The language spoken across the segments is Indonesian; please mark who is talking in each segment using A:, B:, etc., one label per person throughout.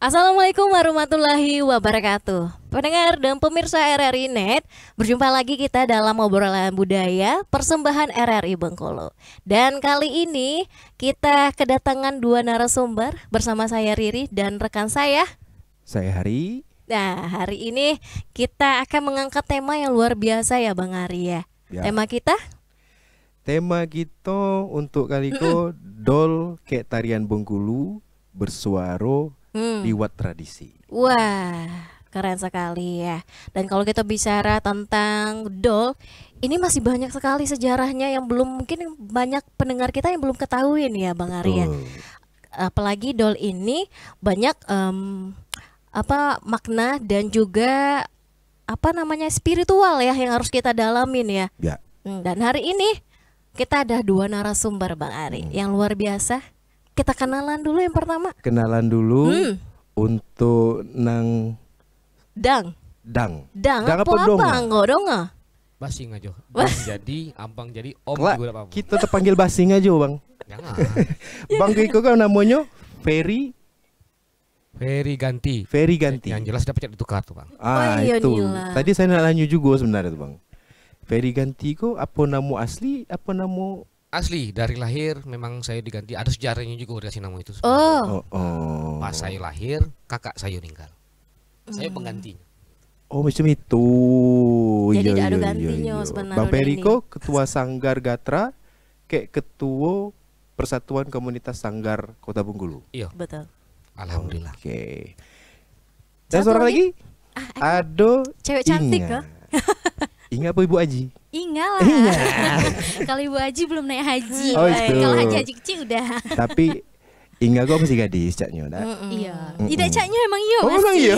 A: Assalamualaikum warahmatullahi wabarakatuh. Pendengar dan pemirsa RRI Net, berjumpa lagi kita dalam obrolan budaya persembahan RRI Bengkulu. Dan kali ini kita kedatangan dua narasumber bersama saya Riri dan rekan saya
B: Hari.
A: Nah, hari ini kita akan mengangkat tema yang luar biasa ya Bang Ari ya. Tema kita?
B: Tema kita untuk kali ko dol kek tarian Bengkulu bersuara liwat tradisi.
A: Wah, keren sekali ya. Dan kalau kita bicara tentang dol, ini masih banyak sekali sejarahnya yang belum mungkin banyak pendengar kita yang belum ketahui nih ya Bang Ari ya. Apalagi dol ini banyak makna dan juga spiritual ya yang harus kita dalamin ya. Dan hari ini kita ada dua narasumber Bang Ari yang luar biasa. Kita kenalan dulu yang pertama.
B: Kenalan dulu untuk nang
A: Dang apa enggak dong?
C: Basing aja. Bang jadi, ampang jadi, om
B: Kelak,
C: juga apa?
B: kita terpanggil basing aja bang.
C: Jangan.
B: Bang Kiko kan namanya Ferry
C: Ganti. Yang jelas dapat ditukar tuh bang.
B: Itu.
A: Nila.
B: Tadi saya nak lanjut juga sebenarnya tuh bang. Ferry Ganti ko apa nama asli, apa nama
C: Asli dari lahir memang saya diganti. Ada sejarahnya juga dikasih nama itu. Pas saya lahir, kakak saya meninggal. Saya penggantinya.
B: Oh macam itu.
A: Jadi ada gantinya sebenarnya.
B: Bang Periko ketua Sanggar Gatra, kayak ketua Persatuan Komunitas Sanggar Kota Bengkulu.
C: Iya.
A: Betul.
C: Alhamdulillah.
B: Oke. Dan seorang lagi? Ado
A: cewek cantik kah?
B: Inga apa Ibu Aji?
D: Inga lah. Kalau Ibu Haji belum naik haji.
B: Oh, itu.
D: Kalau haji kecil udah.
B: Tapi Inga gue masih gadis caknya dah.
D: Iya. Tidak caknya emang iya
B: Oh memang iya.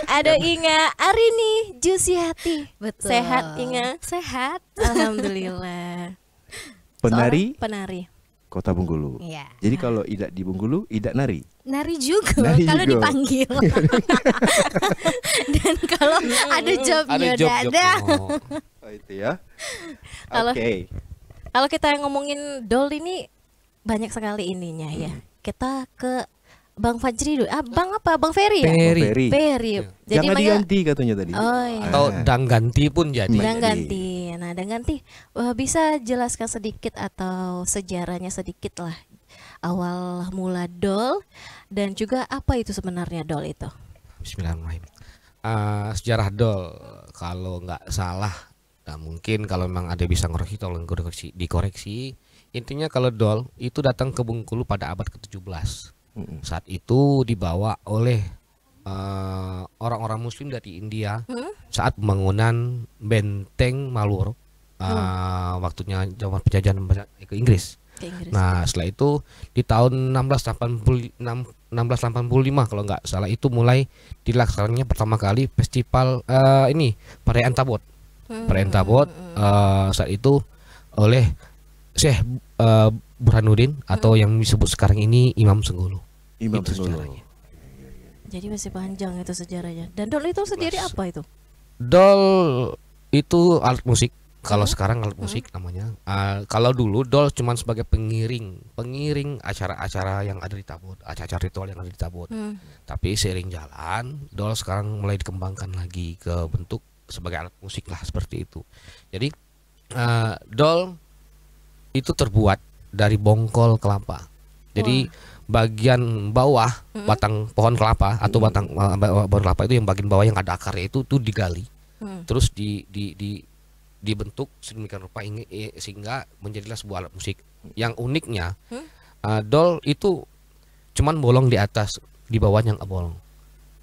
A: Ada Inga Arini Jusiati.
D: Betul.
A: Sehat Inga?
D: Sehat.
A: Alhamdulillah.
B: Penari
A: Penari.
B: Kota Bengkulu.
D: Iya.
B: Jadi kalau idak di Bengkulu, idak nari.
D: Nari juga
B: Nari
D: kalau
B: juga.
D: dipanggil. Dan kalau ada jobnya ada.
B: Oh itu ya.
A: Kalau-
B: Oke.
A: Kalau kita ngomongin dol ini banyak sekali ininya ya. Kita ke Bang Fajri dulu. Bang apa? Bang Ferry ya?
C: Ferry.
A: Ferry. Jadi
B: Jangan
A: manggil-
B: diganti katanya tadi.
A: Oh iya.
C: Atau dang ganti pun jadi.
A: Dan ganti. Nah, dan ganti bisa jelaskan sedikit atau sejarahnya sedikit lah. Awal mula dol dan juga apa itu sebenarnya dol itu?
C: Bismillahirrahmanirrahim. Sejarah dol kalau nggak salah, nah mungkin kalau memang ada bisa ngoreksi tolong dikoreksi. Intinya kalau dol itu datang ke Bengkulu pada abad ke-17. Saat itu dibawa oleh orang-orang Muslim dari India saat pembangunan benteng Malwaro. Waktunya zaman penjajahan ke Inggris.
A: Ke Inggris.
C: Nah setelah itu di tahun 1685 kalau nggak salah itu mulai dilaksananya pertama kali festival perayaan Tabot. Perayaan Tabot saat itu oleh Syekh Burhanuddin atau yang disebut sekarang ini Imam Senggolo.
B: Imam
C: Itu
B: Senggolo.
C: sejarahnya.
A: Jadi masih panjang itu sejarahnya. Dan dol itu sendiri apa itu?
C: Dol itu alat musik. Kalau sekarang alat musik namanya. Kalau dulu dol cuman sebagai pengiring acara-acara yang ada di Tabot, acara-acara ritual yang ada di Tabot. Tapi seiring jalan, dol sekarang mulai dikembangkan lagi ke bentuk sebagai alat musik lah seperti itu. Jadi dol itu terbuat dari bongkol kelapa. Jadi bagian bawah batang pohon kelapa atau batang pohon kelapa itu yang bagian bawah yang ada akarnya itu tuh digali. Terus dibentuk sedemikian rupa sehingga menjadilah sebuah alat musik. Yang uniknya dol itu cuman bolong di atas, di bawahnya nggak bolong.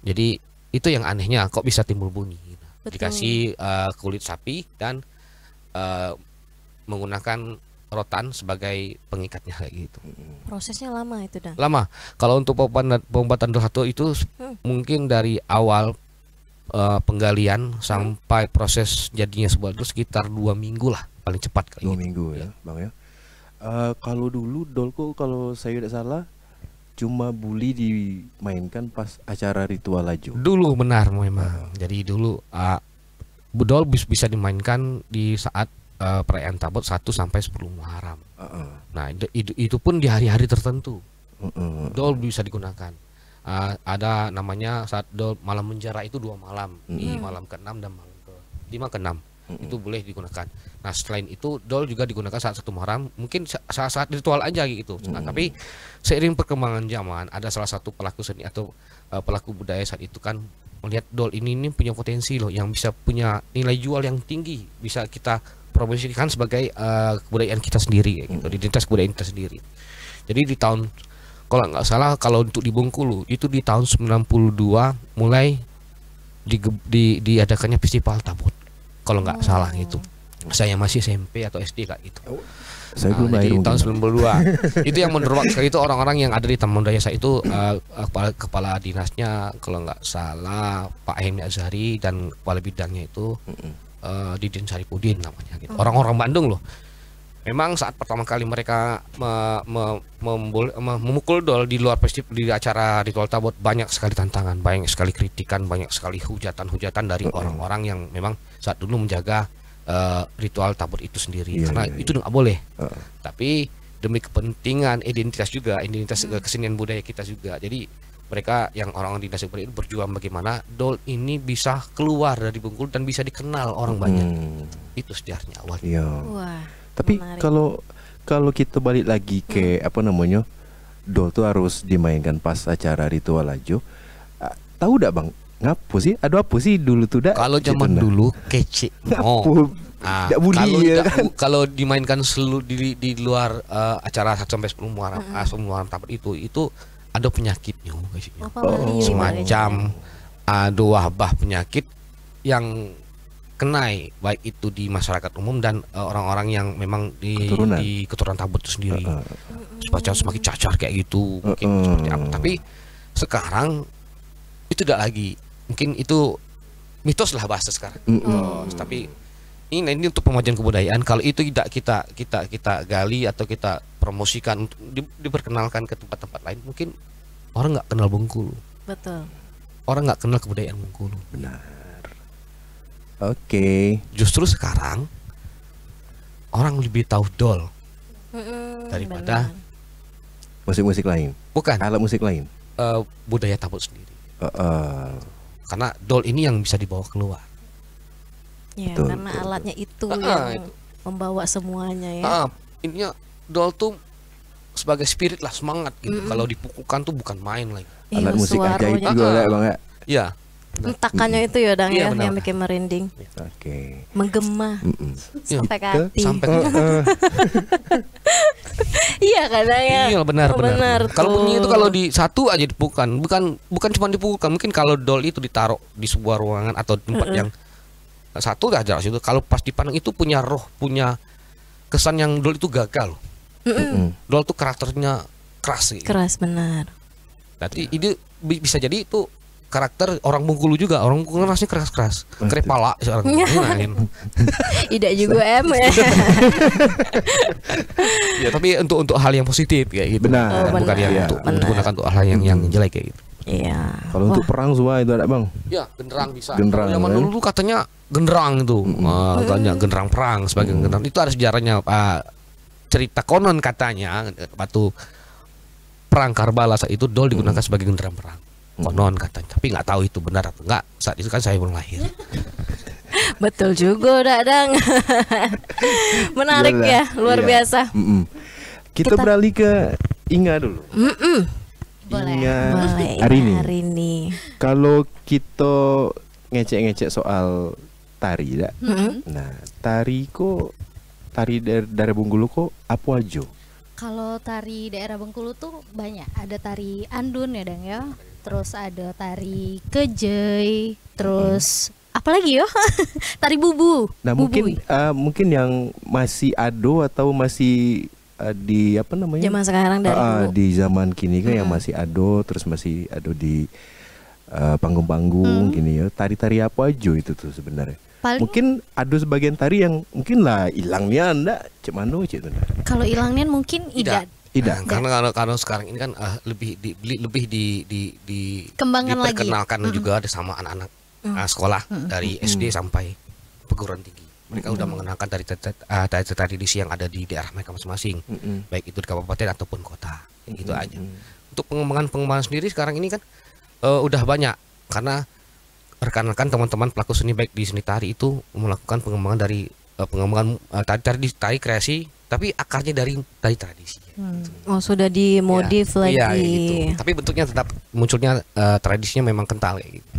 C: Jadi itu yang anehnya kok bisa timbul bunyi.
A: Betul.
C: Dikasih kulit sapi dan menggunakan rotan sebagai pengikatnya kayak gitu.
A: Prosesnya lama itu, Dan.
C: Lama. Kalau untuk pembuatan dol satu itu mungkin dari awal penggalian sampai proses jadinya sebuah dol sekitar 2 minggu lah paling cepat kayak
B: 2
C: gitu.
B: minggu ya, Bang ya. Kalau dulu dolku kalau saya tidak salah cuma boleh dimainkan pas acara ritual laju.
C: Dulu benar memang. Jadi dulu dol bisa dimainkan di saat perayaan Tabot 1 sampai 10 Muharram. Nah itu pun di hari-hari tertentu. Dol bisa digunakan. Ada namanya saat dol malam menjara itu 2 malam, di malam ke-6 dan malam ke-5 ke-6 itu boleh digunakan. Nah selain itu dol juga digunakan saat 1 Muharram, mungkin saat ritual aja gitu. Nah, tapi seiring perkembangan zaman ada salah satu pelaku seni atau pelaku budaya saat itu kan melihat dol ini punya potensi loh, yang bisa punya nilai jual yang tinggi, bisa kita promosikan sebagai kebudayaan kita sendiri gitu, identitas kebudayaan kita sendiri. Jadi di tahun, kalau nggak salah, kalau untuk di Bengkulu itu di tahun 92 mulai diadakannya festival tabut, kalau nggak salah itu. Saya masih SMP atau SD kayak gitu.
B: Saya belum
C: Jadi
B: lahir
C: tahun
B: mungkin.
C: 92 itu yang menderuak sekali itu orang-orang yang ada di Taman Budaya saya itu, kepala dinasnya kalau nggak salah Pak Hemi Azhari, dan kepala bidangnya itu Didin Saripudin namanya gitu. Orang-orang Bandung loh. Memang saat pertama kali mereka memukul dol di luar festival, di acara ritual tabut, banyak sekali tantangan, banyak sekali kritikan, banyak sekali hujatan-hujatan dari orang-orang yang memang saat dulu menjaga ritual tabut itu sendiri, karena itu nggak boleh. Tapi demi kepentingan identitas juga, identitas kesenian budaya kita juga. Jadi mereka yang orang-orang di Nasi itu berjuang bagaimana dol ini bisa keluar dari Bengkulu dan bisa dikenal orang banyak. Itu sejarahnya awal.
B: Iya.
A: Wah,
B: Tapi
A: menarik.
B: kalau kita balik lagi ke apa namanya, dol tuh harus dimainkan pas acara ritual aja. Tahu dak bang? Ngapu sih? Ada apa sih dulu tuh dak?
C: Kalau zaman
B: Gitu, nah.
C: dulu kece.
B: Ngapu? Dak bully ya kan?
C: Kalau dimainkan di luar acara 1 sampai 10 Muharram, 10 Muharram tabut itu ada penyakitnya,
A: Apa Melayu
C: semacam ada wabah penyakit yang kenai, baik itu di masyarakat umum dan orang-orang yang memang di keturunan tabut itu sendiri. Semacam semakin cacar kayak gitu, mungkin seperti apa. Tapi sekarang itu tidak lagi, mungkin itu mitos lah bahasa sekarang. Tapi ini untuk pemajuan kebudayaan. Kalau itu tidak kita gali atau kita promosikan untuk diperkenalkan ke tempat-tempat lain, mungkin orang nggak kenal Bengkulu.
A: Betul.
C: Orang nggak kenal kebudayaan Bengkulu.
B: Benar. Oke.
C: Justru sekarang orang lebih tahu dol daripada
B: Musik-musik lain.
C: bukan
B: Alat musik lain.
C: budaya tabut sendiri. Karena dol ini yang bisa dibawa keluar.
A: Ya,
B: Betul,
A: karena
B: betul,
A: alatnya itu
C: Ah,
A: yang
C: itu.
A: membawa semuanya ya.
C: Ininya dol tuh sebagai spirit lah, semangat gitu. Kalau dipukulkan tuh bukan main lagi.
A: Iya,
B: Alat musik ajaib
A: suaranya.
B: juga lah bang ya.
C: Iya.
A: Entakannya itu ya Dang
C: Iya,
A: ya,
C: benar.
A: yang bikin merinding,
B: Oke.
A: menggema
C: Iya.
A: sampai ke hati.
C: Sampai
A: Iya kadang ya.
C: iya benar. Kalau
A: tuh.
C: bunyi itu kalau di satu aja dipukulkan, bukan cuma dipukulkan. Mungkin kalau dol itu ditaruh di sebuah ruangan atau tempat yang satu aja situ. Kalau pas dipandang itu punya roh, punya kesan yang dol itu gagal. Dol tuh karakternya keras gitu.
A: Keras benar.
C: Berarti ini bisa jadi itu karakter orang Bengkulu juga. Orang Bengkulu kan rasanya keras-keras, krepala seorang.
A: Tidak juga ya.
C: Ya, tapi untuk hal yang positif kayak gitu.
B: Benar.
C: Bukan yang
B: Iya.
C: untuk digunakan untuk hal yang jelek kayak gitu.
A: Iya.
B: Kalau untuk perang semua itu ada bang.
C: Ya, genderang bisa.
B: Genderang,
C: Kalau zaman
B: kan?
C: dulu tuh katanya genderang itu, genderang perang sebagai genderang. Itu ada sejarahnya, cerita konon katanya waktu perang Karbala saat itu dol digunakan sebagai genderang perang. Konon katanya, tapi nggak tahu itu benar atau enggak. Saat itu kan saya belum lahir.
A: Betul juga Dadang. Menarik
B: Iyalah.
A: ya, luar
B: Iya.
A: biasa.
B: Kita beralih ke Inga dulu.
D: Boleh.
B: Inga
A: Boleh,
B: hari ini.
A: Hari ini.
B: Kalau kita ngecek-ngecek soal tari, dak? Nah, tari dari Bengkulu kok apa aja?
D: Kalau tari daerah Bengkulu tuh banyak. Ada tari andun ya Dang ya. Terus ada tari kejei. Terus apalagi yo? Tari bubu.
B: Nah,
D: Bubui.
B: mungkin yang masih ado atau masih di apa namanya?
A: Zaman sekarang dari dulu.
B: Di zaman kini kan yang masih ado, terus masih ado di panggung-panggung gini ya. Tari-tari apa aja itu tuh sebenarnya?
D: Paling
B: Mungkin ada sebagian tari yang mungkin lah hilangnya ndak, cek mana cek itu ndak?
D: kalau hilangnya mungkin
C: Tidak.
B: Tidak.
C: Karena sekarang ini kan lebih
D: Kembangkan lagi.
C: diperkenalkan juga ada sama anak-anak sekolah dari SD sampai perguruan tinggi. Mereka udah mengenalkan tari tradisi yang ada di daerah mereka masing-masing, baik itu di kabupaten ataupun kota, gitu aja. Untuk pengembangan sendiri sekarang ini kan udah banyak, karena rekan-rekan teman-teman pelaku seni baik di seni tari itu melakukan pengembangan dari tari kreasi, tapi akarnya dari tari tradisi.
A: Oh, sudah dimodif lagi.
C: Iya, gitu. Tapi bentuknya tetap munculnya tradisinya memang kental kayak gitu.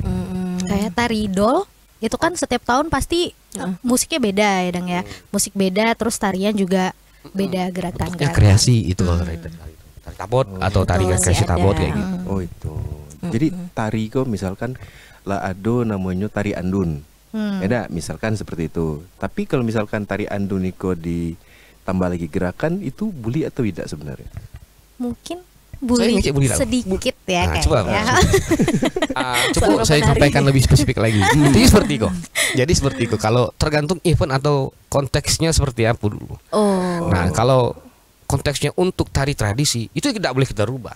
D: Kayak tari dol itu kan setiap tahun pasti musiknya beda ya Dang ya. Musik beda, terus tarian juga beda gerakan.
C: Bentuknya kreasi itu kalau tari tabot atau tari
A: Itu
C: kreasi
A: masih
C: tabot
A: ada.
C: kayak gitu.
B: Oh itu. Jadi tari kok misalkan lah ado namanya tari andun. Ada misalkan seperti itu. Tapi kalau misalkan tari andun itu ditambah lagi gerakan, itu bully atau tidak sebenarnya?
D: Mungkin
C: Saya ngecek bully lah.
D: sedikit ya
C: Nah,
D: kayaknya.
C: Coba saya sampaikan lebih spesifik lagi. Jadi seperti itu. Kalau tergantung event atau konteksnya seperti apa dulu.
A: Oh.
C: Nah, kalau konteksnya untuk tari tradisi itu tidak boleh kita rubah.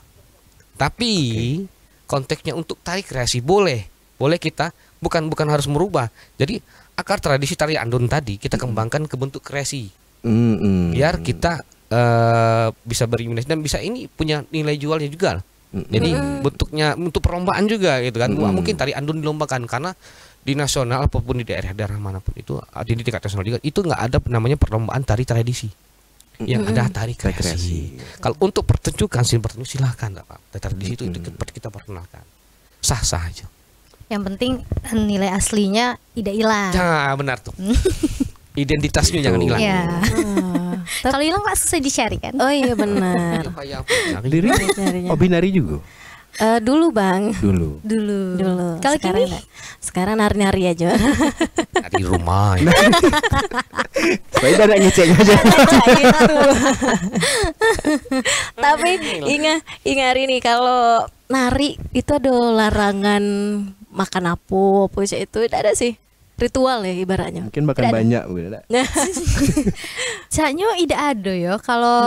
C: Tapi konteksnya untuk tari kreasi boleh kita bukan harus merubah. Jadi akar tradisi tari andun tadi kita kembangkan ke bentuk kreasi. Biar kita bisa beriminasi dan bisa ini punya nilai jualnya juga. Jadi bentuknya untuk perlombaan juga gitu kan. Wah, mungkin tari andun dilombakan karena di nasional apapun di daerah-daerah manapun itu di tingkat nasional juga itu nggak ada namanya perlombaan tari tradisi. Yang ada tari kreasi. Kalau untuk pertunjukan silahkan nggak apa-apa. Tari tradisi itu kita perkenalkan. Sah-sah aja.
D: Yang penting nilai aslinya tidak hilang.
C: Nah, benar tuh. Identitasnya jangan hilang.
D: Ya. Kalau hilang nggak susah dicari kan?
A: Oh iya benar.
B: Diri hobi nari juga?
A: Dulu Bang.
B: Dulu.
D: Kalau
A: sekarang
D: kini?
A: enggak. Sekarang nari-nari aja.
C: Di rumah.
B: Saya udah ngecek aja.
A: Gitu. Tapi ingat ini kalau nari itu ada larangan makan apa itu tidak ada sih. Ritual ya ibaratnya.
B: Mungkin makan banyak mungkin ada.
D: Caknya tidak ada yo. Kalau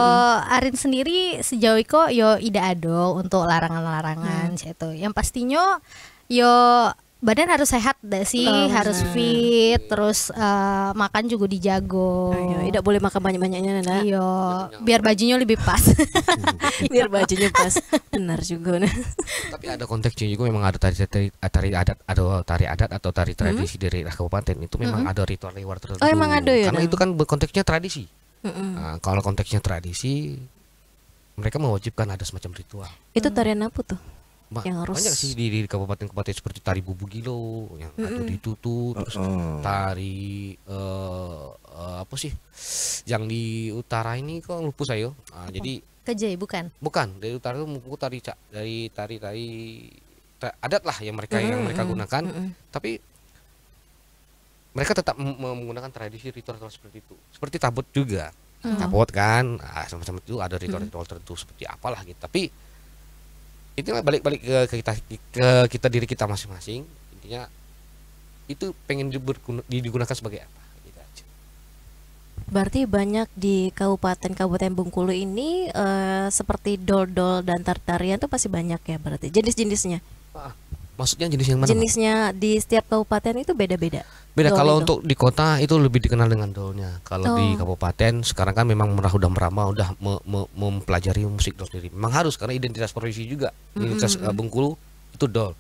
D: Arin sendiri sejauh itu yo tidak ada untuk larangan-larangan itu. Yang pastinya yo badan harus sehat dah sih, harus fit, terus makan juga dijago.
A: Ayo, tidak boleh makan banyak-banyaknya Nanda.
D: Iya, biar bajunya lebih pas.
A: Biar bajunya pas. Benar juga.
C: Tapi ada konteksnya juga, memang ada tari adat, ada tari adat atau tari tradisi dari kabupaten itu memang ada ritual tertentu.
A: Oh, emang ada ya,
C: Karena
A: Nang?
C: itu kan konteksnya tradisi. Nah, kalau konteksnya tradisi, mereka mewajibkan ada semacam ritual.
A: Itu tarian apa tuh? Yang harus
C: Banyak sih di kabupaten-kabupaten seperti tari bubu gilo yang atau ditutu, terus tari apa sih yang di utara ini kok lupa saya. Jadi
D: Kejai bukan?
C: bukan dari utara itu mungkin dari tari adat lah yang mereka gunakan, tapi mereka tetap menggunakan tradisi ritual seperti itu, seperti tabot juga. Tabot kan sama-sama itu ada ritual tertentu seperti apalah gitu, tapi itulah balik-balik ke kita diri kita masing-masing. Intinya itu pengen digunakan sebagai apa gitu aja.
A: Berarti banyak di Kabupaten Bengkulu ini seperti dol-dol dan tarian tuh pasti banyak ya berarti. Jenis-jenisnya.
C: Maksudnya jenis yang mana?
A: Jenisnya di setiap kabupaten itu beda-beda.
C: Beda.
A: Dol
C: Kalau
A: itu.
C: untuk di kota itu lebih dikenal dengan dolnya. Kalau di kabupaten sekarang kan memang udah merambah, udah mempelajari musik dol sendiri. Memang harus karena identitas provinsi juga. Identitas Bengkulu itu dol.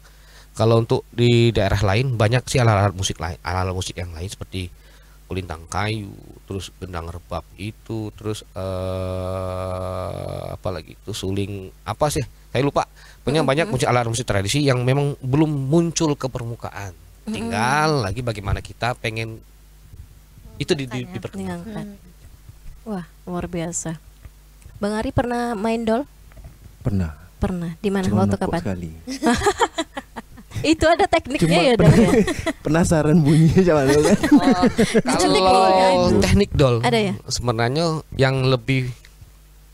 C: Kalau untuk di daerah lain banyak sih alat-alat musik yang lain seperti kulintang kayu, terus gendang rebab itu, terus apa lagi itu suling apa sih? Saya lupa. Punya banyak alat musik tradisi yang memang belum muncul ke permukaan. Tinggal lagi bagaimana kita pengen itu diperkenalkan.
A: Diangkat. Wah, luar biasa. Bang Ari pernah main dol?
B: Pernah.
A: Pernah. Di mana?
B: Cuma
A: Waktu
B: napok
A: kapan?
B: sekali.
A: Itu ada tekniknya ya,
B: pernah-
A: Dol ya?
B: penasaran bunyinya zaman dulu kan.
C: Kalau teknik dol
A: Ada ya?
C: sebenarnya yang lebih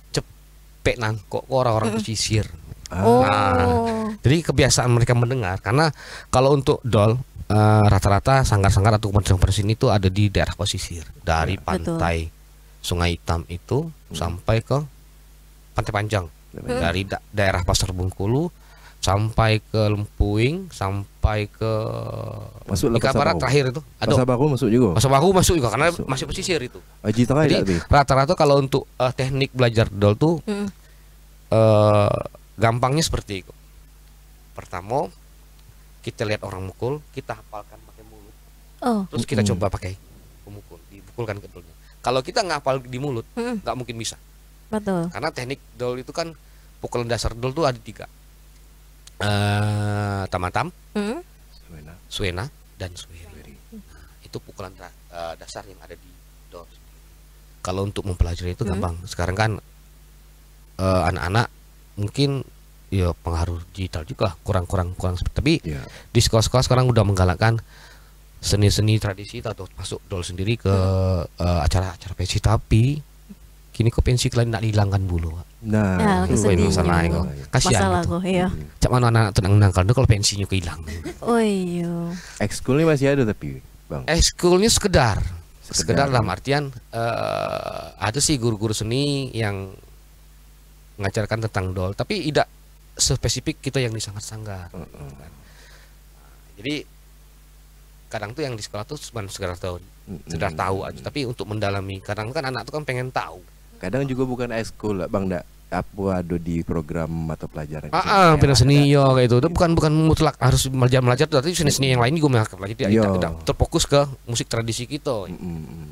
C: cepet nangkok orang-orang pesisir.
A: Oh.
C: Nah, jadi kebiasaan mereka mendengar karena kalau untuk dol rata-rata sanggar-sanggar atau kompetisi ini itu ada di daerah pesisir dari pantai Sungai Hitam itu sampai ke Pantai Panjang, dari daerah Pasar Bengkulu sampai ke Lempuing, sampai ke
B: Masuk lah
C: Ika
B: Pasar
C: Barat
B: Baru.
C: terakhir itu. Aduh,
B: Pasar Baru masuk juga.
C: Pasar Baru masuk juga karena
B: Masuk.
C: masih pesisir itu.
B: Aji tengah
C: Jadi
B: ada tuh.
C: rata-rata kalau untuk teknik belajar dol tuh
A: Mm.
C: gampangnya seperti itu. Pertama kita lihat orang mukul, kita hafalkan pakai mulut,
A: Oh.
C: terus kita coba pakai pemukul, dipukulkan ke dolnya. Kalau kita nggak hafal di mulut, nggak mungkin bisa.
A: Betul.
C: Karena teknik dol itu kan pukulan dasar dol tuh ada 3. Tamatam,
A: Mm.
C: suena, dan sueri. Itu pukulan dasar yang ada di dol. Kalau untuk mempelajari itu gampang. Sekarang kan anak-anak mungkin ya pengaruh digital juga kurang tapi
B: Iya.
C: di sekolah-sekolah sekarang udah menggalakkan seni-seni tradisi atau masuk dol sendiri ke acara-acara pensi, tapi kini kok pensi kalian nak dihilangkan dulu.
B: Nah,
A: Ya,
B: itu
A: kesedih
C: masalah
A: juga.
C: itu. Kasihan
A: Masalah
C: gitu.
A: kok, iya.
C: Cak mana anak tenang kalau kalau pensinya kehilang.
A: Oh iya.
B: Ekskulnya masih ada tapi, Bang.
C: Ekskulnya sekedar
B: Sekedar.
C: dalam artian ada sih guru-guru seni yang mengajarkan tentang dol, tapi tidak spesifik kita yang di sanggar-sanggar. Kan. Jadi kadang tuh yang di sekolah tuh cuma sekedar tahu aja, tapi untuk mendalami kadang kan anak tuh kan pengen tahu.
B: Kadang juga bukan ekskul lah, Bang, ndak apa ada di program mata pelajaran.
C: Bina seni yo kayak itu bukan mutlak harus belajar tapi seni-seni yang lain juga pelajari
B: Iya.
C: tidak terfokus ke musik tradisi kita.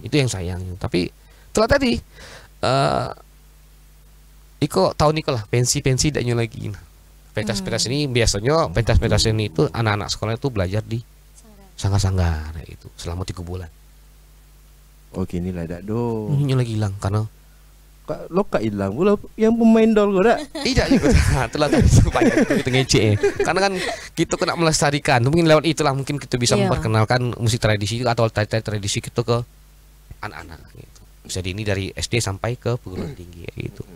C: Itu yang sayang. Tapi telah tadi Iko tahun ini lah pensi daknya lagi. Pentas-pentas ini biasanya pentas-pentas ini itu anak-anak sekolah itu belajar di sanggar-sanggar itu selama 3 bulan.
B: Oh, gini lah dak do.
C: Ini lagi hilang karena
B: Lo kak hilang pula yang pemain dol gue dak.
C: tidak juga telah tadi supaya kita ngece. Karena kan kita kena melestarikan. Mungkin lewat itulah mungkin kita bisa
A: Iya.
C: memperkenalkan musik tradisi atau tari-tari tradisi kita ke anak-anak gitu. Bisa ini dari SD sampai ke perguruan tinggi gitu.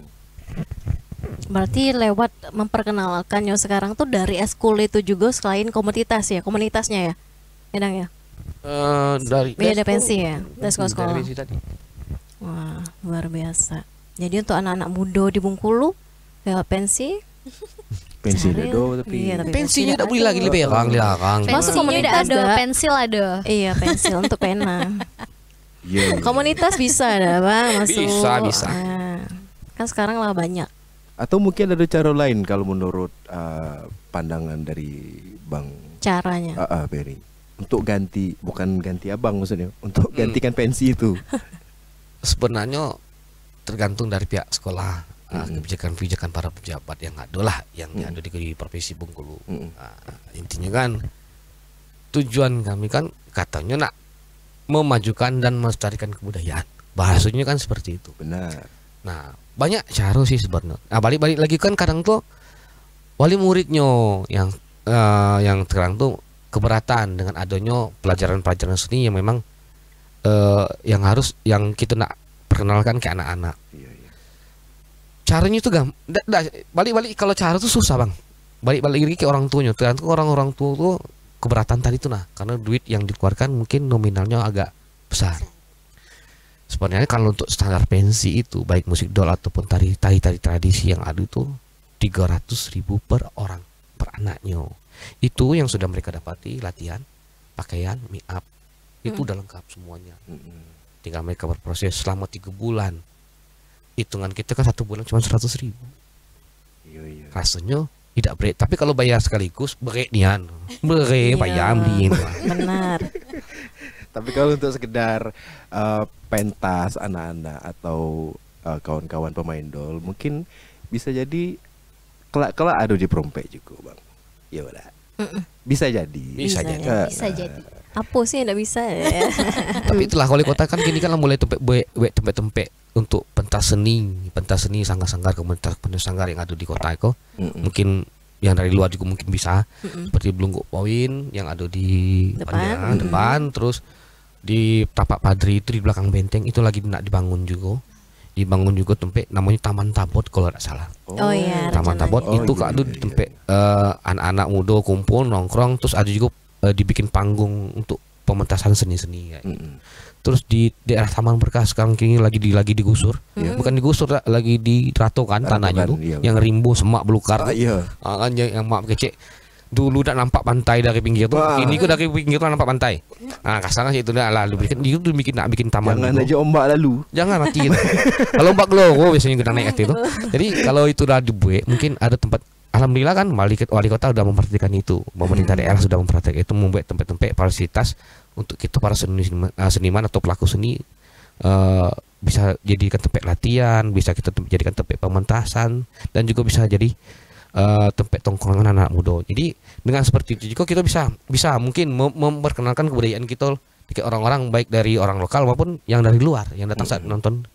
A: Berarti lewat memperkenalkannya sekarang tuh dari eskul itu juga selain komunitasnya ya. Edang ya.
C: Dari
A: Beda pensi ya, dari
C: dari
A: sekolah-sekolah.
C: pensi tadi.
A: Wah, luar biasa. Jadi untuk anak-anak muda di Bengkulu lewat pensi.
B: Pensi
A: Cari-
B: do tapi.
A: Iya, tapi
C: Pensinya
A: tidak
C: tidak boleh
A: ada.
C: lagi lebih dilarang.
A: Masuk
D: Pensinya
A: komunitas
D: ada,
A: dak?
D: pensil ada.
A: Iya, pensil untuk pena.
B: Iya.
A: Komunitas bisa ada Bang masuk.
C: Bisa.
A: Nah, kan sekarang lah banyak.
B: Atau mungkin ada cara lain kalau menurut pandangan dari Bang
A: Caranya.
B: Berry. Untuk bukan ganti abang maksudnya, untuk gantikan pensi itu.
C: Sebenarnya tergantung dari pihak sekolah, kebijakan-kebijakan para pejabat yang ada lah, yang ada di provinsi Bengkulu. Intinya kan tujuan kami kan katanya nak memajukan dan melestarikan kebudayaan. Bahasanya kan seperti itu.
B: Benar.
C: Nah, banyak cara sih sebenarnya. Nah, balik lagi kan kadang tuh wali muridnya yang sekarang tuh keberatan dengan adanya pelajaran-pelajaran seni yang memang yang kita nak perkenalkan ke anak-anak.
B: Iya, iya.
C: Caranya itu balik kalau cara tuh susah bang. Balik lagi ke orang tuanya. Tergantung orang tua tuh keberatan tadi tuh karena duit yang dikeluarkan mungkin nominalnya agak besar. Sebenarnya kalau untuk standar pensi itu baik musik dol ataupun tari tradisi yang ada itu 300.000 per orang per anaknya. Itu yang sudah mereka dapati latihan, pakaian, make up itu udah lengkap semuanya. Tinggal mereka berproses selama 3 bulan. Hitungan kita kan 1 bulan cuma 100.000.
B: Iya.
C: Rasanya tidak break. Tapi kalau bayar sekaligus break nian.
A: Iya.
C: Bayar beliin.
A: Benar.
B: Tapi kalau untuk sekedar pentas anak-anak atau kawan-kawan pemain dol, mungkin bisa jadi kelak ada di Prompek juga, Bang. Ya udah. Bisa jadi.
C: Bisa
A: jadi.
D: Bisa jadi.
A: Apa sih yang enggak bisa ya?
C: Tapi itulah wali kota kan kini kan mulai tempe untuk pentas seni sanggar-sanggar komunitas sanggar yang ada di kota itu. Mungkin yang dari luar juga mungkin bisa. Seperti Blungguk Poin yang ada di depan, terus di Tapak Padri itu di belakang benteng itu lagi nak dibangun juga tempat namanya Taman Tabot kalau tidak salah.
A: Oh iya.
C: Taman Tabot
B: Oh,
C: itu
B: iya,
C: kan ada
B: iya,
C: di tempat anak-anak muda kumpul nongkrong, terus ada juga dibikin panggung untuk pementasan seni-seni kayak gitu.
B: Mm-mm.
C: Terus di daerah Taman Berkah sekarang kini lagi digusur, bukan digusur, lagi diratokan tanahnya tuh,
B: iya,
C: yang rimbo semak belukar,
B: iya.
C: kan yang mak kecil. Dulu tak nampak pantai dari pinggir tuh,
B: Wah.
C: ini kok dari pinggir tuh nampak pantai. Nah kasarnya itu dah lalu bikin taman.
B: Jangan
C: dulu.
B: aja ombak lalu.
C: Jangan mati gitu. Kalau ombak geloro biasanya kita naik itu. Jadi kalau itu udah dibuat, mungkin ada tempat. Alhamdulillah kan wali kota sudah memperhatikan itu, pemerintah daerah sudah memperhatikan itu, membuat tempat-tempat fasilitas untuk kita para seniman atau pelaku seni bisa jadikan tempat latihan, bisa kita jadikan tempat pementasan, dan juga bisa jadi tempat tongkrongan anak muda. Jadi dengan seperti itu juga kita bisa mungkin memperkenalkan kebudayaan kita ke orang-orang, baik dari orang lokal maupun yang dari luar yang datang saat nonton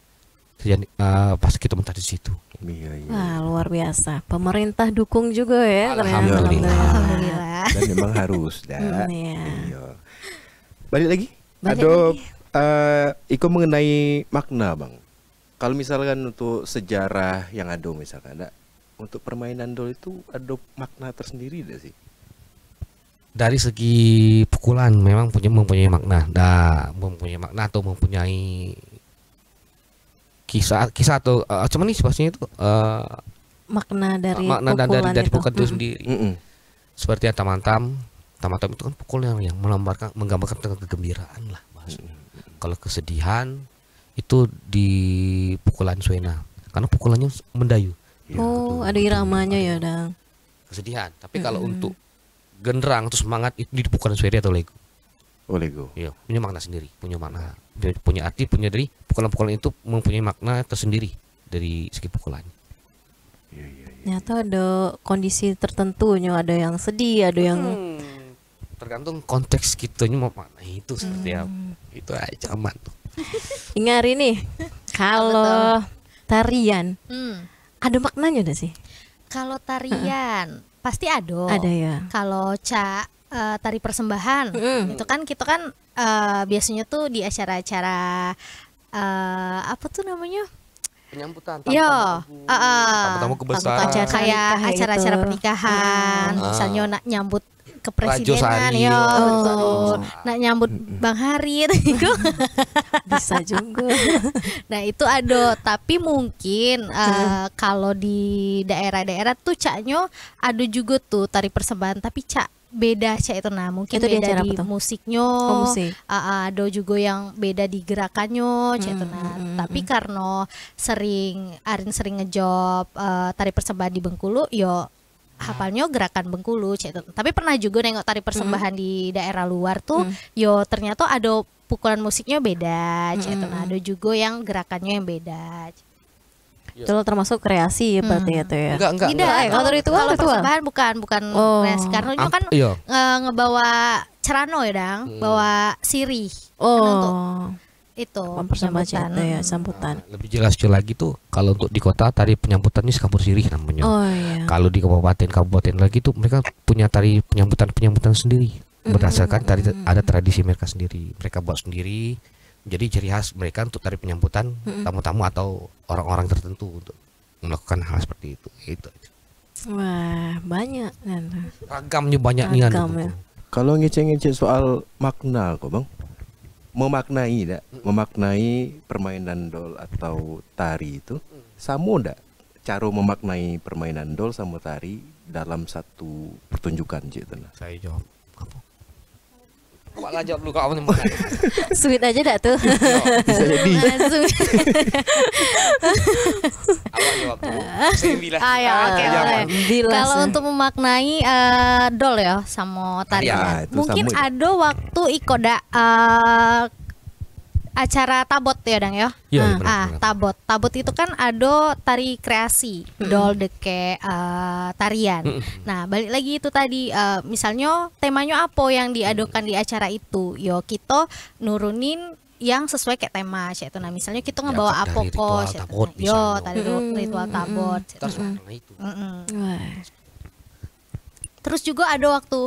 C: pas kita mentas di situ.
B: Iya, iya.
A: Wah, luar biasa. Pemerintah dukung juga ya ternyata.
D: Alhamdulillah.
B: Dan memang harus dah.
A: Iya.
B: Iya. Balik lagi.
A: Balik
B: Ada
A: lagi.
B: Iko mengenai makna, Bang. Kalau misalkan untuk sejarah yang ada misalkan ada untuk permainan dol itu ada makna tersendiri tidak sih?
C: Dari segi pukulan memang mempunyai makna, mempunyai makna atau mempunyai kisah atau cuman nih sebabnya itu
A: Makna dari
C: makna
A: pukulan
C: dari
A: itu.
C: pukulan itu sendiri.
B: Mm-mm.
C: Seperti yang tam-tam itu kan pukul yang menggambarkan tentang kegembiraan lah bahasanya. Kalau kesedihan itu di pukulan Suena karena pukulannya mendayu.
A: Oh, ada iramanya ya, Dang.
C: Kesedihan. Tapi kalau untuk genderang atau semangat itu di pukulan Suena atau Lego.
B: Oh, Lego.
C: Iya, punya makna sendiri, punya makna, punya arti, punya dari pukulan-pukulan itu mempunyai makna tersendiri dari segi pukulan.
B: Iya, iya, iya.
A: Ternyata ada kondisi tertentunya, ada yang sedih, ada yang
C: Tergantung konteks kitanya mau makna itu seperti apa. Itu aja aman tuh.
A: ingat ini. Kalau tarian
D: Hmm.
A: ada maknanya enggak sih?
D: Kalau tarian pasti ada.
A: Ada ya.
D: Kalau tari persembahan itu kan kita kan biasanya tuh di acara-acara apa tuh namanya?
C: Penyambutan.
D: Yo,
C: tamu kebesaran.
A: acara
D: kayak
A: nikah
D: acara-acara
A: itu.
D: pernikahan, misalnya nak nyambut kepresidenan,
C: Rajosari.
D: yo,
A: Oh.
D: betul. Nak nyambut Bang Hari itu.
A: Bisa juga.
D: Nah itu ada, tapi mungkin kalau di daerah-daerah tuh caknya ada juga tuh tari persembahan, tapi cak beda cak itu, nah mungkin
A: Itu di
D: beda
A: acara
D: di
A: apa tuh?
D: musiknya,
A: Oh, musik.
D: ada juga yang beda di gerakannya cak itu, nah tapi karena Arin sering ngejob tari persembahan di Bengkulu, yo hafalnya gerakan Bengkulu cak itu. Tapi pernah juga nengok tari persembahan di daerah luar tuh, yo ternyata ada pukulan musiknya beda cak itu, nah ada juga yang gerakannya yang beda.
A: Itu termasuk kreasi ya berarti itu ya.
C: Enggak.
D: Tidak,
A: kalau ritual,
D: kalau
A: ritual.
D: persembahan bukan
A: Oh.
D: kreasi, karena itu kan
C: Iya.
D: ngebawa cerano ya, Dang, bawa sirih.
A: Oh,
D: Itu
A: mempersembahkan
D: sambutan.
A: itu ya, sambutan.
C: Lebih jelas lagi tuh kalau untuk di kota tari penyambutan ini sekampur sirih namanya.
A: Oh iya.
C: Kalau di kabupaten lagi tuh mereka punya tari penyambutan sendiri berdasarkan ada tradisi mereka sendiri. Mereka buat sendiri. Jadi ciri khas mereka untuk tari penyambutan tamu-tamu atau orang-orang tertentu untuk melakukan hal seperti itu. Itu aja.
A: Wah, banyak kan.
C: Ragamnya banyak nih
A: Ragam ya.
B: Kalau ngecek-ngecek soal makna kok, Bang. Memaknai enggak? Memaknai permainan dol atau tari itu sama enggak? Cara memaknai permainan dol sama tari dalam satu pertunjukan gitu nah.
C: Saya jawab apa? Kau nggak jawab lu kau
A: Sweet aja dah tuh.
B: Bisa jadi.
A: Langsung.
C: Awak jawab tuh. Saya bilang.
D: Ya, oke.
A: Bilas
D: Kalau
A: ya.
D: untuk memaknai dol ya sama tarian,
B: Ya, itu
D: mungkin
B: sama ya.
D: ada waktu ikoda acara tabot ya, Dang ya.
C: Iya, benar.
D: Tabot itu kan ada tari kreasi, dol deke tarian. Nah, balik lagi itu tadi, misalnya temanya apa yang diadukan di acara itu, yo kita nurunin yang sesuai kayak tema itu. Nah, misalnya kita ngebawa
C: dari
D: apa
C: ritual
D: kok,
C: tabot
D: yo
C: misalnya.
D: tadi ritual tabot.
C: Kita harus makna itu.
A: Wah.
D: Terus juga ada waktu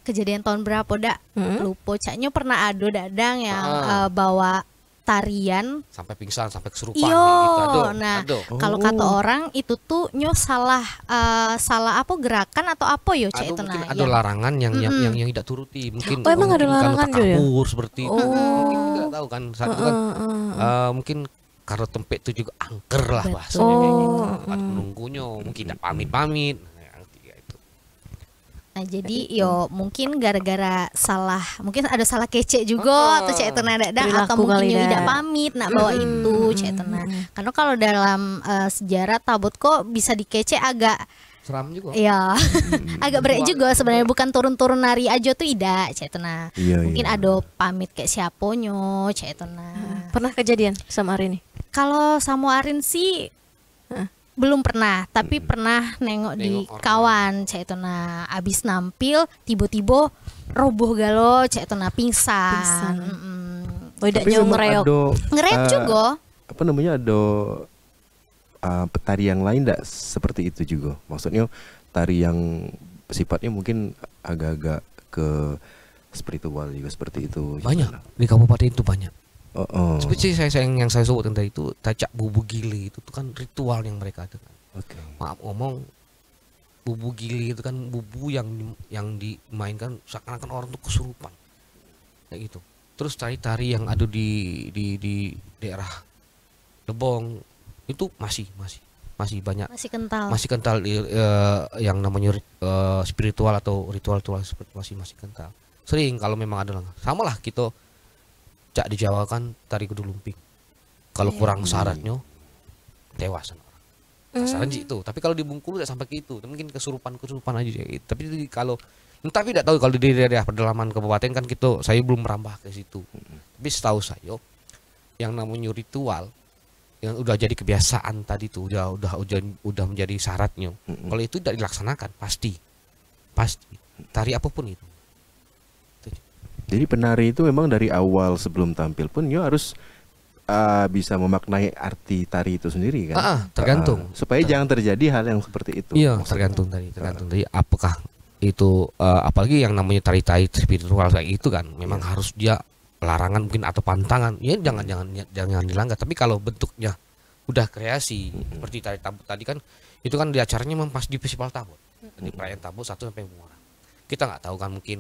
D: kejadian tahun berapa dak, lupa caknya pernah ada dadang yang bawa tarian
C: sampai pingsan, sampai kesurupan
D: iyo,
C: kayak gitu. Aduh,
D: nah
C: aduh.
D: kalau kata orang itu tuh nyo salah apa gerakan atau apa yo cek itu
C: Mungkin
D: nah
C: ada larangan yang tidak turuti, mungkin
A: Oh, emang ada
C: mungkin karena
A: larangan juga ya?
C: takabur seperti itu. Mungkin tidak tahu kan saat itu kan mungkin karena tempat itu juga angker lah bahasanya kayak gitu. Ada penunggunya mungkin tidak pamit-pamit.
D: Nah jadi yo mungkin gara-gara salah, mungkin ada salah kece juga atau cek itu nada atau
A: Perilaku
D: mungkin
A: kali
D: yo
A: dah.
D: tidak pamit nak bawa itu cek itu nah. Karena kalau dalam sejarah tabut kok bisa dikece agak
C: Seram juga.
D: ya agak berat juga sebenarnya, bukan turun-turun nari aja tuh tidak cek itu nah.
B: Iya,
D: Mungkin
B: iya.
D: ada pamit kayak siaponyo cek itu nah.
A: Pernah kejadian sama Arin nih?
D: Kalau sama Arin sih belum pernah, tapi pernah nengok di
C: Nengok orang.
D: kawan cek itu nah, abis nampil tiba-tiba roboh galo cek itu nah pingsan.
A: Pingsan.
D: Mm-mm.
A: Oh, tidak
B: Tapi
A: nyawa
B: memang
A: ngereok.
D: Ngereok juga.
B: Apa namanya, ada petari yang lain enggak seperti itu juga? Maksudnya tari yang sifatnya mungkin agak-agak ke spiritual juga seperti itu.
C: Banyak
B: Gimana?
C: di kabupaten itu banyak.
B: Oh.
C: Seperti yang saya sebutkan tadi itu tacak bubu gili itu tuh kan ritual yang mereka ada kan.
B: Oke.
C: Maaf ngomong, bubu gili itu kan bubu yang dimainkan seakan-akan orang tuh kesurupan kayak gitu. Terus tari-tari yang ada di daerah Lebong itu masih banyak,
D: Masih kental.
C: masih kental yang namanya spiritual atau ritual seperti masih kental. Sering kalau memang ada sama lah kita cak di Jawa kan tari kudu lumping. Kalau kurang syaratnya tewas orang. Kasaran sih itu. Tapi kalau di Bengkulu tidak sampai ke itu. Mungkin kesurupan aja gitu. Tapi tidak tahu kalau di daerah pedalaman kabupaten kan saya belum merambah ke situ. Tapi setahu saya yang namanya ritual yang udah jadi kebiasaan tadi tuh udah menjadi syaratnya. Kalau itu tidak dilaksanakan pasti tari apapun itu.
B: Jadi penari itu memang dari awal sebelum tampil pun dia harus bisa memaknai arti tari itu sendiri kan?
C: Tergantung.
B: Supaya jangan terjadi hal yang seperti itu.
C: Iya, tergantung tadi apakah itu apalagi yang namanya tari-tari spiritual kayak itu kan memang harus dia larangan mungkin atau pantangan. Ya jangan dilanggar. Tapi kalau bentuknya udah kreasi seperti tari tabut tadi kan itu kan di acaranya memang pas di festival tabut. Di perayaan tabut 1 sampai 5 orang. Kita nggak tahu kan mungkin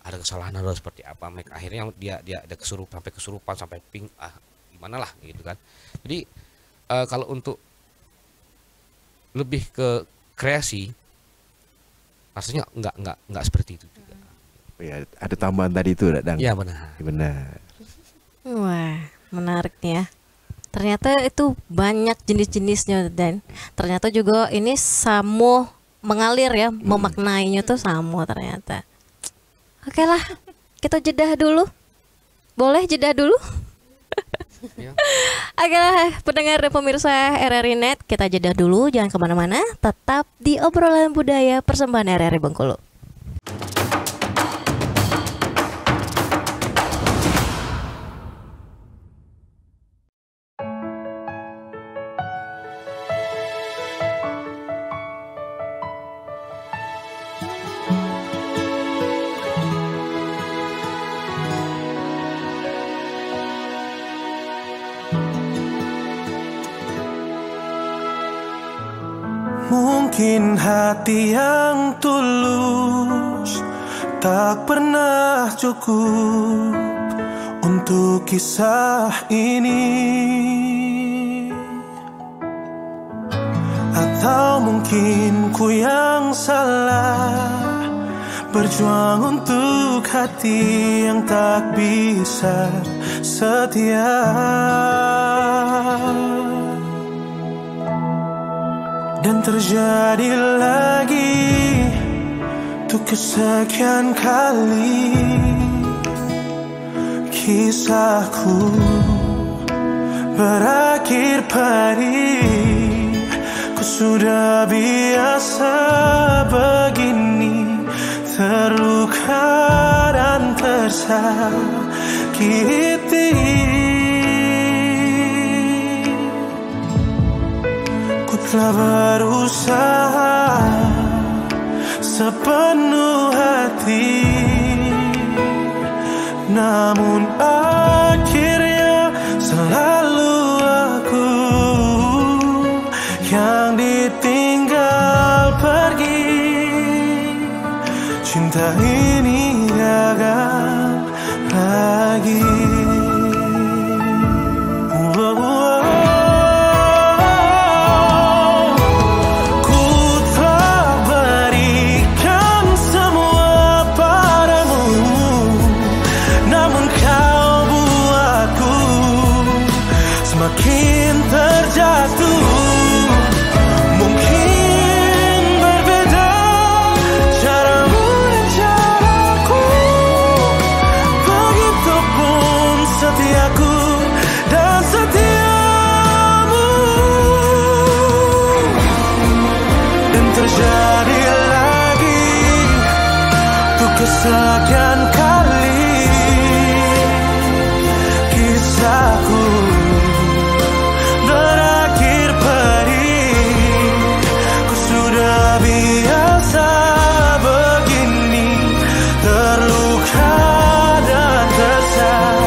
C: ada kesalahan atau seperti apa, akhirnya dia ada kesurupan sampai gimana lah gitu kan. Jadi kalau untuk lebih ke kreasi rasanya nggak seperti itu juga.
B: Ya, ada tambahan tadi itu, Dadang.
C: Iya benar.
B: Benar.
A: Wah, menarik nih ya. Ternyata itu banyak jenis-jenisnya dan ternyata juga ini samo mengalir ya, memaknainya tuh samo ternyata. Oke lah, kita jeda dulu. Boleh jeda dulu?
C: Ya.
A: Oke lah, pendengar dan pemirsa RRI Net, kita jeda dulu, jangan kemana-mana, tetap di obrolan budaya persembahan RRI Bengkulu.
E: Mungkin hati yang tulus tak pernah cukup untuk kisah ini, atau mungkin ku yang salah berjuang untuk hati yang tak bisa setia. Dan terjadi lagi untuk kesekian kali kisahku berakhir pahit. Ku sudah biasa begini, terluka dan tersakiti. Telah berusaha sepenuh hati, namun akhirnya ini gagal lagi. Ku telah berikan semua padamu, namun kau buatku semakin terjatuh. Mungkin berbeda caramu dan caraku, begitupun setiaku dan setiamu. Dan terjadi lagi untuk kesekian kali kisahku berakhir perih. Ku sudah biasa begini, terluka dan tersakiti.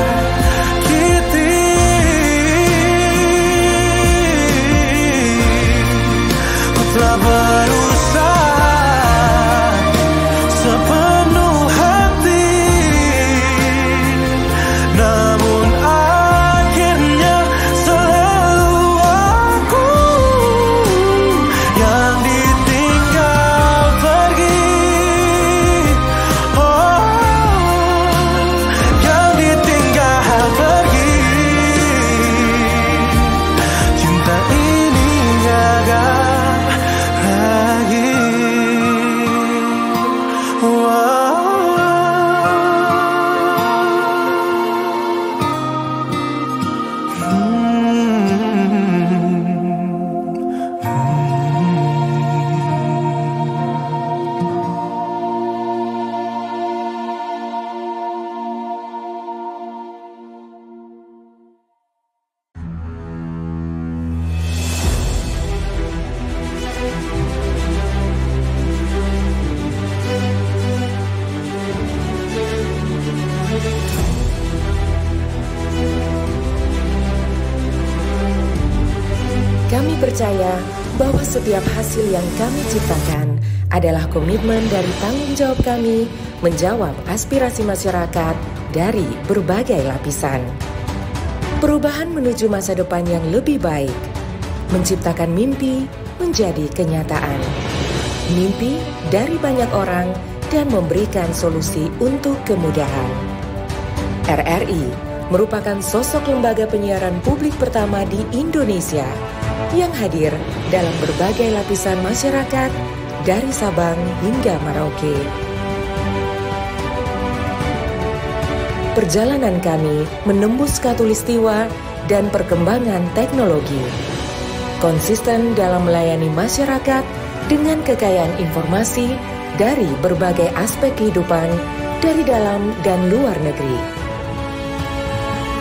E: Ku telah berusaha sepenuh hati, namun akhirnya selalu aku yang ditinggal pergi. Oh, yang ditinggal pergi. Cinta ini gagal lagi.
F: Kami percaya bahwa setiap hasil yang kami ciptakan adalah komitmen dari tanggung jawab kami menjawab aspirasi masyarakat dari berbagai lapisan. Perubahan menuju masa depan yang lebih baik, menciptakan mimpi menjadi kenyataan. Mimpi dari banyak orang dan memberikan solusi untuk kemudahan. RRI merupakan sosok lembaga penyiaran publik pertama di Indonesia yang hadir dalam berbagai lapisan masyarakat dari Sabang hingga Merauke. Perjalanan kami menembus khatulistiwa dan perkembangan teknologi, konsisten dalam melayani masyarakat dengan kekayaan informasi dari berbagai aspek kehidupan dari dalam dan luar negeri.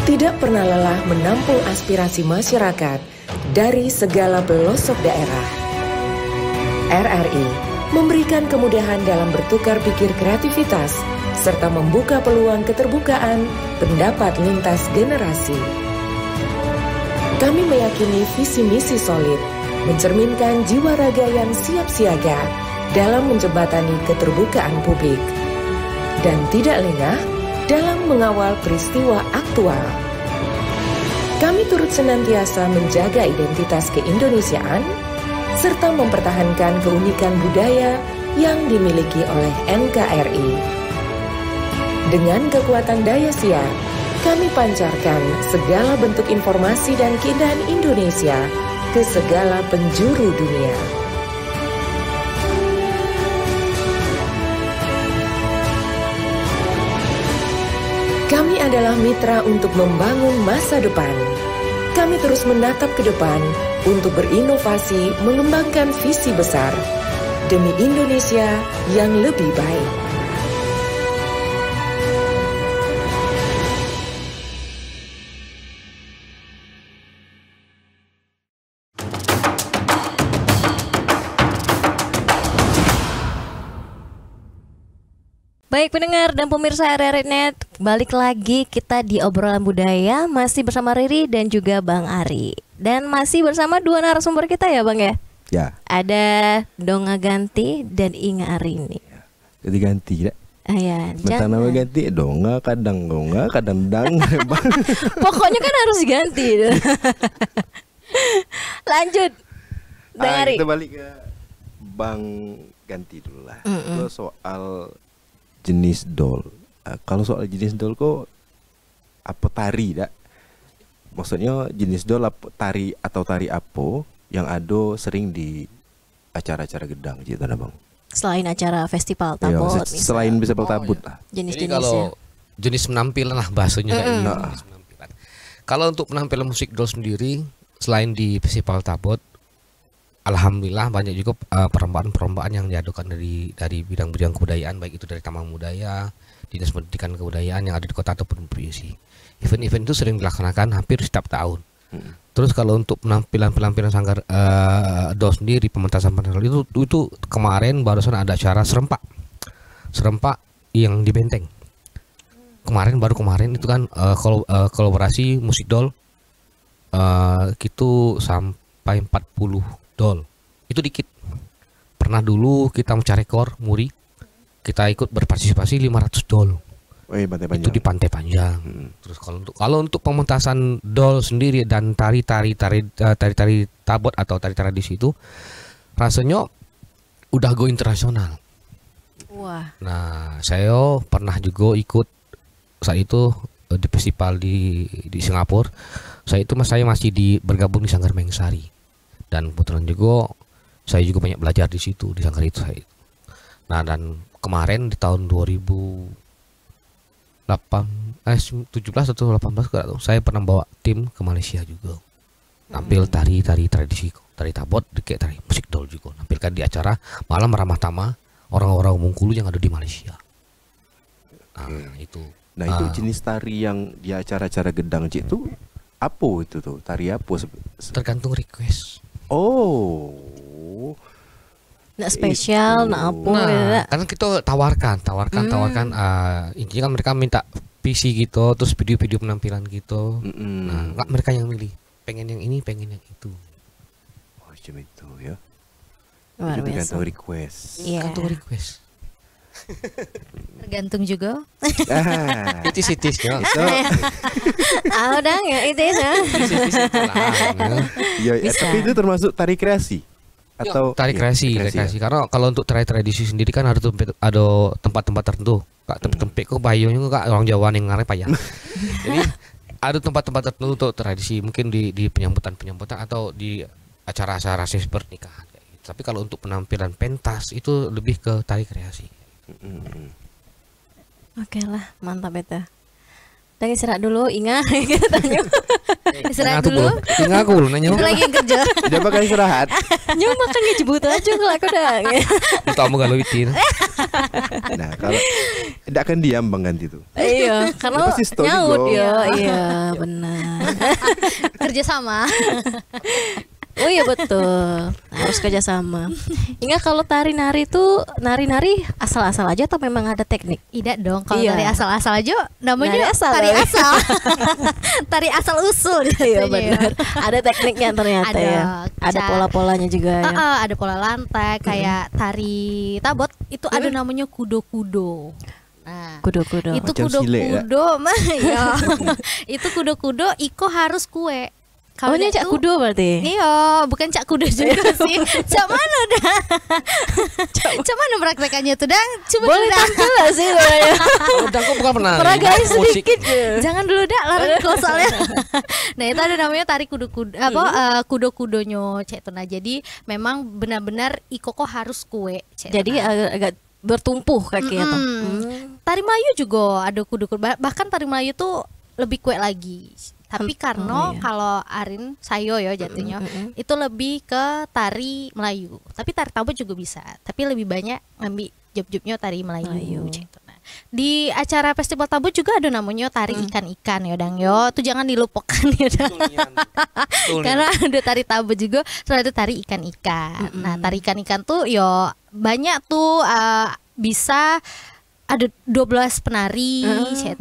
F: Tidak pernah lelah menampung aspirasi masyarakat dari segala pelosok daerah. RRI memberikan kemudahan dalam bertukar pikir kreativitas serta membuka peluang keterbukaan pendapat lintas generasi. Kami meyakini visi misi solid, mencerminkan jiwa raga yang siap siaga dalam menjembatani keterbukaan publik, dan tidak lengah dalam mengawal peristiwa aktual. Kami turut senantiasa menjaga identitas keindonesiaan serta mempertahankan keunikan budaya yang dimiliki oleh NKRI. Dengan kekuatan daya siar, kami pancarkan segala bentuk informasi dan keindahan Indonesia ke segala penjuru dunia. Kami adalah mitra untuk membangun masa depan. Kami terus menatap ke depan untuk berinovasi mengembangkan visi besar demi Indonesia yang lebih baik.
A: Baik pendengar dan pemirsa RRI.net, balik lagi kita di obrolan budaya masih bersama Riri dan juga Bang Ari. Dan masih bersama dua narasumber kita ya Bang ya?
B: Ya.
A: Ada Donga Ganti dan Inga Arini.
B: Ganti-ganti ya.
A: Ya,
B: Bentar nama ganti donga kadang dang.
A: Pokoknya kan harus diganti. Lanjut. Dari
B: Kita balik ke Bang ganti dulu lah. Lo soal jenis doll. Kalau soal jenis doll kok apa tari dak? Maksudnya jenis doll tari atau tari apa yang ada sering di acara-acara gedang gitu nah Bang.
A: selain acara festival
B: Iya,
A: tabot
B: selain bisa tabut lah.
C: Jadi
A: jenis-jenisnya.
C: kalau jenis penampilan lah bahasanya kayak gitu, jenis penampilan. Kalau untuk penampilan musik doll sendiri selain di festival tabot, alhamdulillah banyak juga perlombaan-perlombaan yang diadakan dari bidang-bidang kebudayaan, baik itu dari Taman Budaya, Dinas Pendidikan Kebudayaan yang ada di kota ataupun provinsi. Event-event itu sering dilaksanakan hampir setiap tahun. Terus kalau untuk penampilan sanggar doll sendiri, pementasan itu kemarin barusan ada acara serempak yang di Benteng. Kemarin itu kan kolaborasi musik doll itu sampai 40 doll. Itu dikit. Pernah dulu kita mencari rekor muri, kita ikut berpartisipasi 500 doll.
B: Pantai Panjang.
C: Itu di Pantai Panjang. Terus kalau untuk pementasan doll sendiri dan tari tabot atau tari tradisi itu rasanya udah go internasional.
A: Wah.
C: Nah, saya pernah juga ikut saat itu di festival di Singapura. Saya masih bergabung di Sanggar Mengsari. Dan kebetulan juga saya juga banyak belajar di situ di sanggar itu saya. Nah, dan kemarin di tahun 17 atau 18 enggak tahu. Saya pernah bawa tim ke Malaysia juga. Tampil tari tradisi, tari tabot, kayak tari musik doll juga. Nampilkan di acara malam ramah tamah orang-orang Bengkulu yang ada di Malaysia. Nah, itu.
B: Nah, itu jenis tari yang di acara-acara gedang Cik itu apa itu tuh? Tari apa?
C: Tergantung request.
B: Oh.
A: Nak spesial, nak apa ya.
C: Kan kita tawarkan. Intinya kan mereka minta PC gitu, terus video-video penampilan gitu. Nah, enggak mereka yang milih. Pengen yang ini, pengen yang itu.
B: Oh, macam itu ya.
A: Luar
B: Itu
A: biasa.
B: tergantung request.
A: Iya.
C: Tergantung request.
D: Tergantung juga.
B: Ah,
C: Itis-itisnya.
A: Ah, udah nggak itu ya.
C: Itis-itis itu lah.
B: ya,
A: Bisa.
B: tapi itu termasuk tari kreasi atau
C: Tari kreasi. Karena kalau untuk tari tradisi sendiri kan ada tempat-tempat tertentu. Kak tempat kok bayonya kak orang Jawa yang ngarep ya. Jadi ada tempat-tempat tertentu untuk tradisi, mungkin di penyambutan atau di acara-acara resepsi pernikahan kayak gitu. Tapi kalau untuk penampilan pentas itu lebih ke tari kreasi.
A: Oke lah, mantap itu. Dan istirahat dulu, Inga kita tanya.
D: Istirahat dulu.
C: Tinggal aku belum nanya.
D: Itu lagi yang kerja.
B: dia bakal istirahat.
A: Nyum makan ngejebut aja kalau aku dah.
C: Tamu kalau itin.
B: Nah, kalau tidak akan diam Bang Ganti tuh.
A: Iya, karena
B: Dia pasti story
A: nyaut
B: go.
A: ya. Iya, benar.
D: Kerja sama.
A: Oh iya betul, harus kerjasama. Ingat kalau tari-nari tuh nari-nari asal-asal aja atau memang ada teknik?
D: Tidak dong, kalau
A: Iya.
D: dari asal-asal aja namanya
A: Nari asal,
D: tari
A: ya?
D: asal. Tari asal usul
A: Iya
D: jatuhnya ya.
A: benar. Ada tekniknya ternyata
D: Ada.
A: ya. Ada pola-polanya juga ya.
D: Ada pola lantai kayak tari tabot itu ada namanya kudo-kudo. Nah,
A: Kudo-kudo.
D: itu
B: Macam silek, ya?
D: kudo-kudo ya. Itu kudo-kudo iko harus kue.
A: Oh ini cak kudo berarti?
D: Iya, bukan cak kudo juga sih. Cak mana dah? Cak mana praktekannya tuh, Dang? Coba
A: Boleh
D: dulu, Dang.
A: tampil gak sih kayaknya?
C: Udah aku bukan pernah.
A: Peragai
C: musik.
A: sedikit ya.
D: Jangan dulu dak, larang kok soalnya. Nah itu ada namanya tari kudo-kudo kudo-kudonyo cek tuh. Nah jadi memang benar-benar iko kok harus kue. Cek
A: Jadi
D: tuh, nah.
A: agak bertumpuh kakinya tuh.
D: Tari Melayu juga ada kudo-kudo. Bahkan tari Melayu tuh lebih kue lagi. Tapi karena
A: iya.
D: kalau Arin sayo ya jatuhnya itu lebih ke tari Melayu. Tapi tari tabot juga bisa. Tapi lebih banyak ngambil job-jobnya tari Melayu. Cek tuh. Nah, di acara festival tabot juga ada namanya tari ikan-ikan ya Dang yo. Tuh jangan dilupakan ya Dang. Karena ada tari tabot juga, terus ada tari ikan-ikan. Nah, tari ikan-ikan tuh yo banyak tuh bisa ada 12 penari.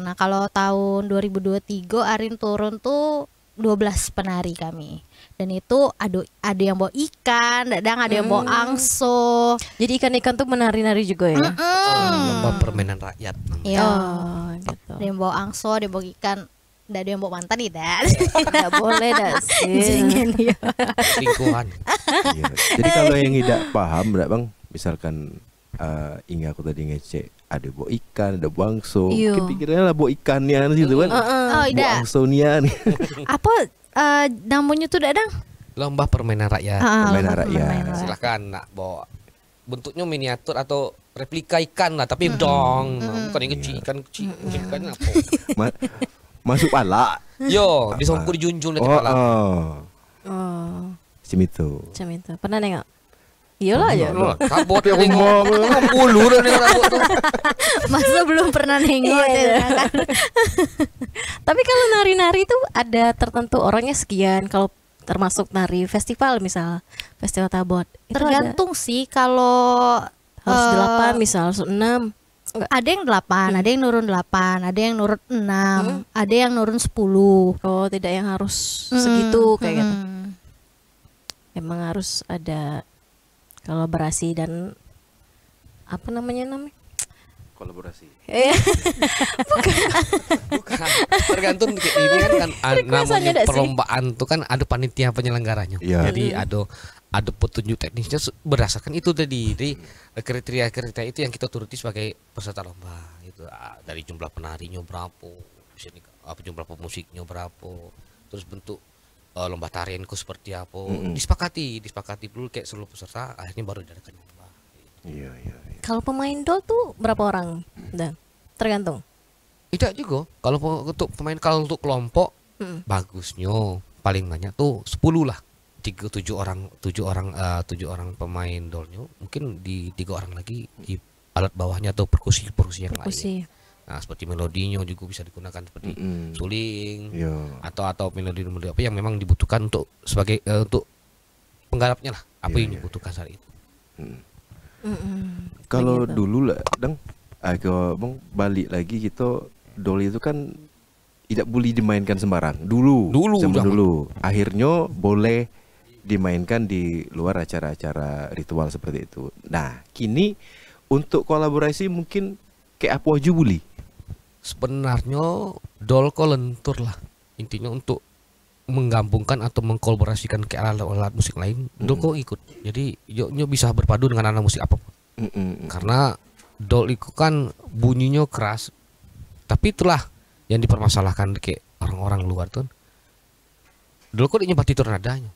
D: Nah, kalau tahun 2023 Arin turun tuh 12 penari kami. Dan itu ada yang bawa ikan, kadang ada yang bawa angso.
A: Jadi ikan-ikan tuh menari-nari juga ya?
C: Lomba permainan rakyat namanya.
D: Iya.
A: Oh, gitu.
D: Ada yang bawa angso, ada yang bawa ikan, ada yang bawa mantan tidak.
A: Nggak boleh dah sih.
D: Jangan ya.
C: Lingkungan.
B: Iya. Jadi kalau yang tidak paham, enggak Bang, misalkan Inga aku tadi ngecek ada bawa ikan, ada bangso.
A: Iya.
B: Mungkin pikirnya lah bawa ikannya gitu kan.
D: Oh, tidak.
B: Bangsonya nih.
D: Apa namanya tuh dadang?
C: Lomba permainan rakyat.
B: Permainan
D: lomba
B: rakyat.
D: permainan
C: Silakan nak bawa bentuknya miniatur atau replika ikan lah, tapi dong bukan yang kecil, ikan kecil. Ikan apa?
B: Masuk pala.
C: Yo, disongkur dijunjung dari
B: Oh,
C: kepala.
A: Oh,
B: Macam itu.
A: macam itu. Pernah nengok? Iyalah aja.
C: Loh, kabut ya ngomong bulu dan yang rambut tuh.
D: Masa belum pernah nengok
A: Iya,
D: ya,
A: iya.
D: kan?
A: Tapi kalau nari-nari itu ada tertentu orangnya sekian. Kalau termasuk nari festival misal, festival Tabot. Itu
D: Tergantung sih kalau
A: harus 8 misal, harus 6.
D: ada yang 8, ada yang nurun 8, ada yang nurun 6, ada yang nurun 10.
A: Oh, tidak yang harus segitu kayak gitu.
D: Mm.
A: Emang harus ada kolaborasi dan apa namanya?
B: Kolaborasi.
C: Bukan. Tergantung kayak ini kan
A: Request aja
C: namanya
A: dah sih.
C: perlombaan tuh kan ada panitia penyelenggaranya.
B: Iya.
C: Jadi ada petunjuk teknisnya berdasarkan itu tadi. Jadi kriteria-kriteria itu yang kita turuti sebagai peserta lomba. Itu dari jumlah penarinya berapa, apa jumlah pemusiknya berapa, terus bentuk lomba tarianku seperti apa. Disepakati dulu kayak seluruh peserta, akhirnya baru diadakan lomba.
B: Iya.
A: Kalau pemain dol tuh berapa orang? Dan tergantung.
C: Tidak juga. Kalau untuk pemain, kalau untuk kelompok bagusnya paling banyak tuh 10 lah. 7 orang pemain dolnya, mungkin di 3 orang lagi di alat bawahnya atau perkusi yang lain. Nah, seperti melodinya juga bisa digunakan seperti suling
B: Iya.
C: atau melodi apa yang memang dibutuhkan untuk sebagai untuk penggarapnya lah, apa yang dibutuhkan saat itu.
B: Kalau dulu lah, Dang, kalau Bang balik lagi kita dol itu kan tidak boleh dimainkan sembarang. Dulu. Akhirnya boleh dimainkan di luar acara-acara ritual seperti itu. Nah, kini untuk kolaborasi mungkin kayak apa aja boleh.
C: Sebenarnya dol kok lentur lah. Intinya untuk menggabungkan atau mengkolaborasikan ke alat-alat musik lain, dol kok ikut. Jadi yoknya bisa berpadu dengan alat musik apapun. Karena dol itu kan bunyinya keras, tapi itulah yang dipermasalahkan kayak orang-orang luar tuh. Dol kok dia partitur nadanya.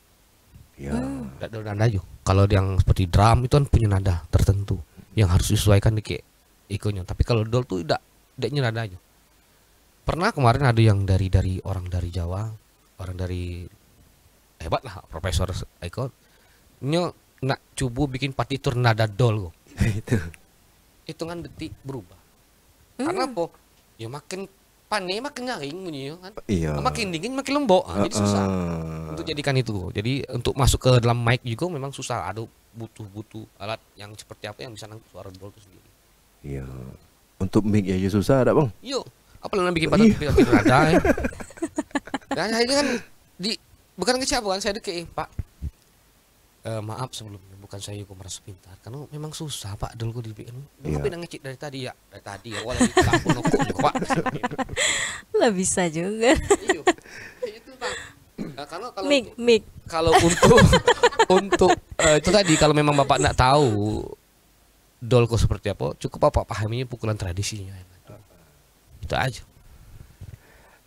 B: Ya.
C: Tidak ada nada aja. Kalau yang seperti drum itu kan punya nada tertentu yang harus disesuaikan kayak ikonya. Tapi kalau dol tuh tidaknya nada aja. Pernah kemarin ada yang dari orang dari Jawa, orang dari hebat lah, Profesor Eko, nak coba bikin partitur nada dol kok. Hitungan detik berubah. Karena apa? Ya makin panen makin nyaring bunyinya kan.
B: Iya.
C: Makin dingin makin lembok. Jadi susah untuk jadikan itu. Jadi untuk masuk ke dalam mic juga memang susah. Ada butuh alat yang seperti apa yang bisa nangkep suara dol itu sendiri.
B: Iya. Untuk mic aja susah ada, Bang.
C: Yo, apalagi bikin partitur nada ya. Dan saya kan bukan ke siapa kan, saya kayak Pak. Maaf sebelumnya, bukan saya kok merasa pintar, karena memang susah Pak dulu dibikin. Tapi ngecek dari tadi ya, walau di kampung nokok juga Pak.
A: Lah bisa juga.
C: Iya, itu Pak. Kalau
A: Mik.
C: kalau untuk itu tadi, kalau memang Bapak nak tahu dolko seperti apa, cukup Bapak pahaminya pukulan tradisinya. Itu aja.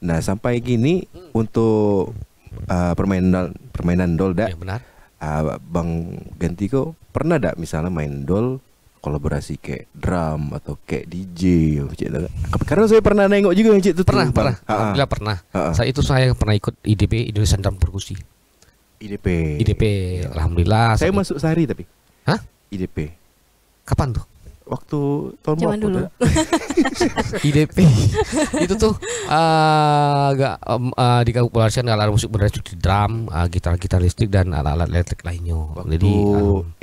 B: Nah, sampai gini untuk permainan dol dak.
C: Ya benar.
B: Bang Gantiko pernah dak misalnya main dol kolaborasi kayak drum atau kayak DJ gitu. Karena saya pernah nengok juga yang itu.
C: Pernah. Alhamdulillah pernah. Saat itu saya pernah ikut IDP, Indonesian Drum Perkusi. IDP, alhamdulillah.
B: Saya masuk sehari tapi.
C: Hah?
B: IDP.
C: Kapan tuh?
B: Waktu tahun
A: Zaman dulu.
C: IDP itu tuh agak dikategorikan alat musik benar seperti drum, gitar listrik dan alat-alat elektrik lainnya.
B: Waktu
C: Jadi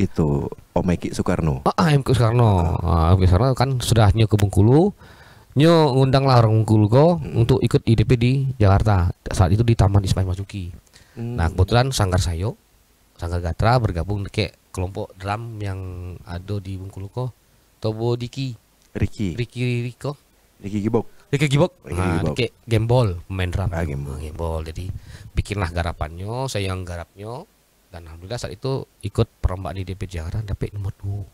B: itu Om Eki Soekarno.
C: MK Soekarno, MK Soekarno kan sudahnya ke Bengkulu, Nyo ngundang lah orang Bengkulu kok untuk ikut IDP di Jakarta. Saat itu di Taman Ismail Marzuki. Nah kebetulan Sanggar Sayo, Sanggar Gatra bergabung kayak kelompok drum yang ada di Bengkulu kok. Tobo Diki,
B: Ricky
C: Riko,
B: Gibok.
C: Riki Gibok.
B: Ricky
C: Nah,
B: Gibok.
C: kayak Gembol pemain drum.
B: Gembol.
C: Gembol. Jadi bikinlah garapannya, saya yang garapnya. Dan alhamdulillah saat itu ikut perlombaan IDP Jakarta dapat nomor 2.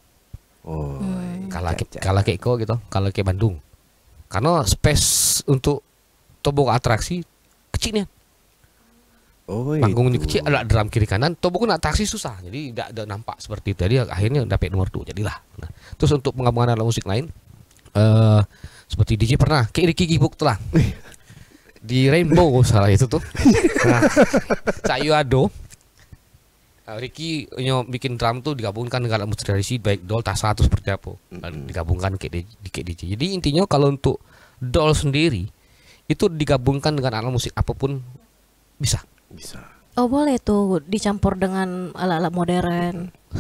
B: Oh,
C: Kalah kayak Iko gitu, kalah kayak Bandung. Karena space untuk tobo atraksi kecilnya.
B: oh
C: Panggungnya
B: itu.
C: kecil, ada drum kiri kanan, tobo kena atraksi susah. Jadi tidak ada nampak seperti itu. Jadi akhirnya dapat nomor 2 jadilah. Nah, terus untuk penggabungan alat musik lain seperti DJ pernah kayak Ricky Gibuk telah di Rainbow salah itu tuh. Nah, Cayu Ado Ricky bikin drum tuh digabungkan dengan alat musik tradisi baik dol tasa atau seperti apa. Digabungkan kayak DJ. Jadi intinya kalau untuk dol sendiri itu digabungkan dengan alat musik apapun bisa.
A: Oh boleh tuh dicampur dengan alat-alat modern.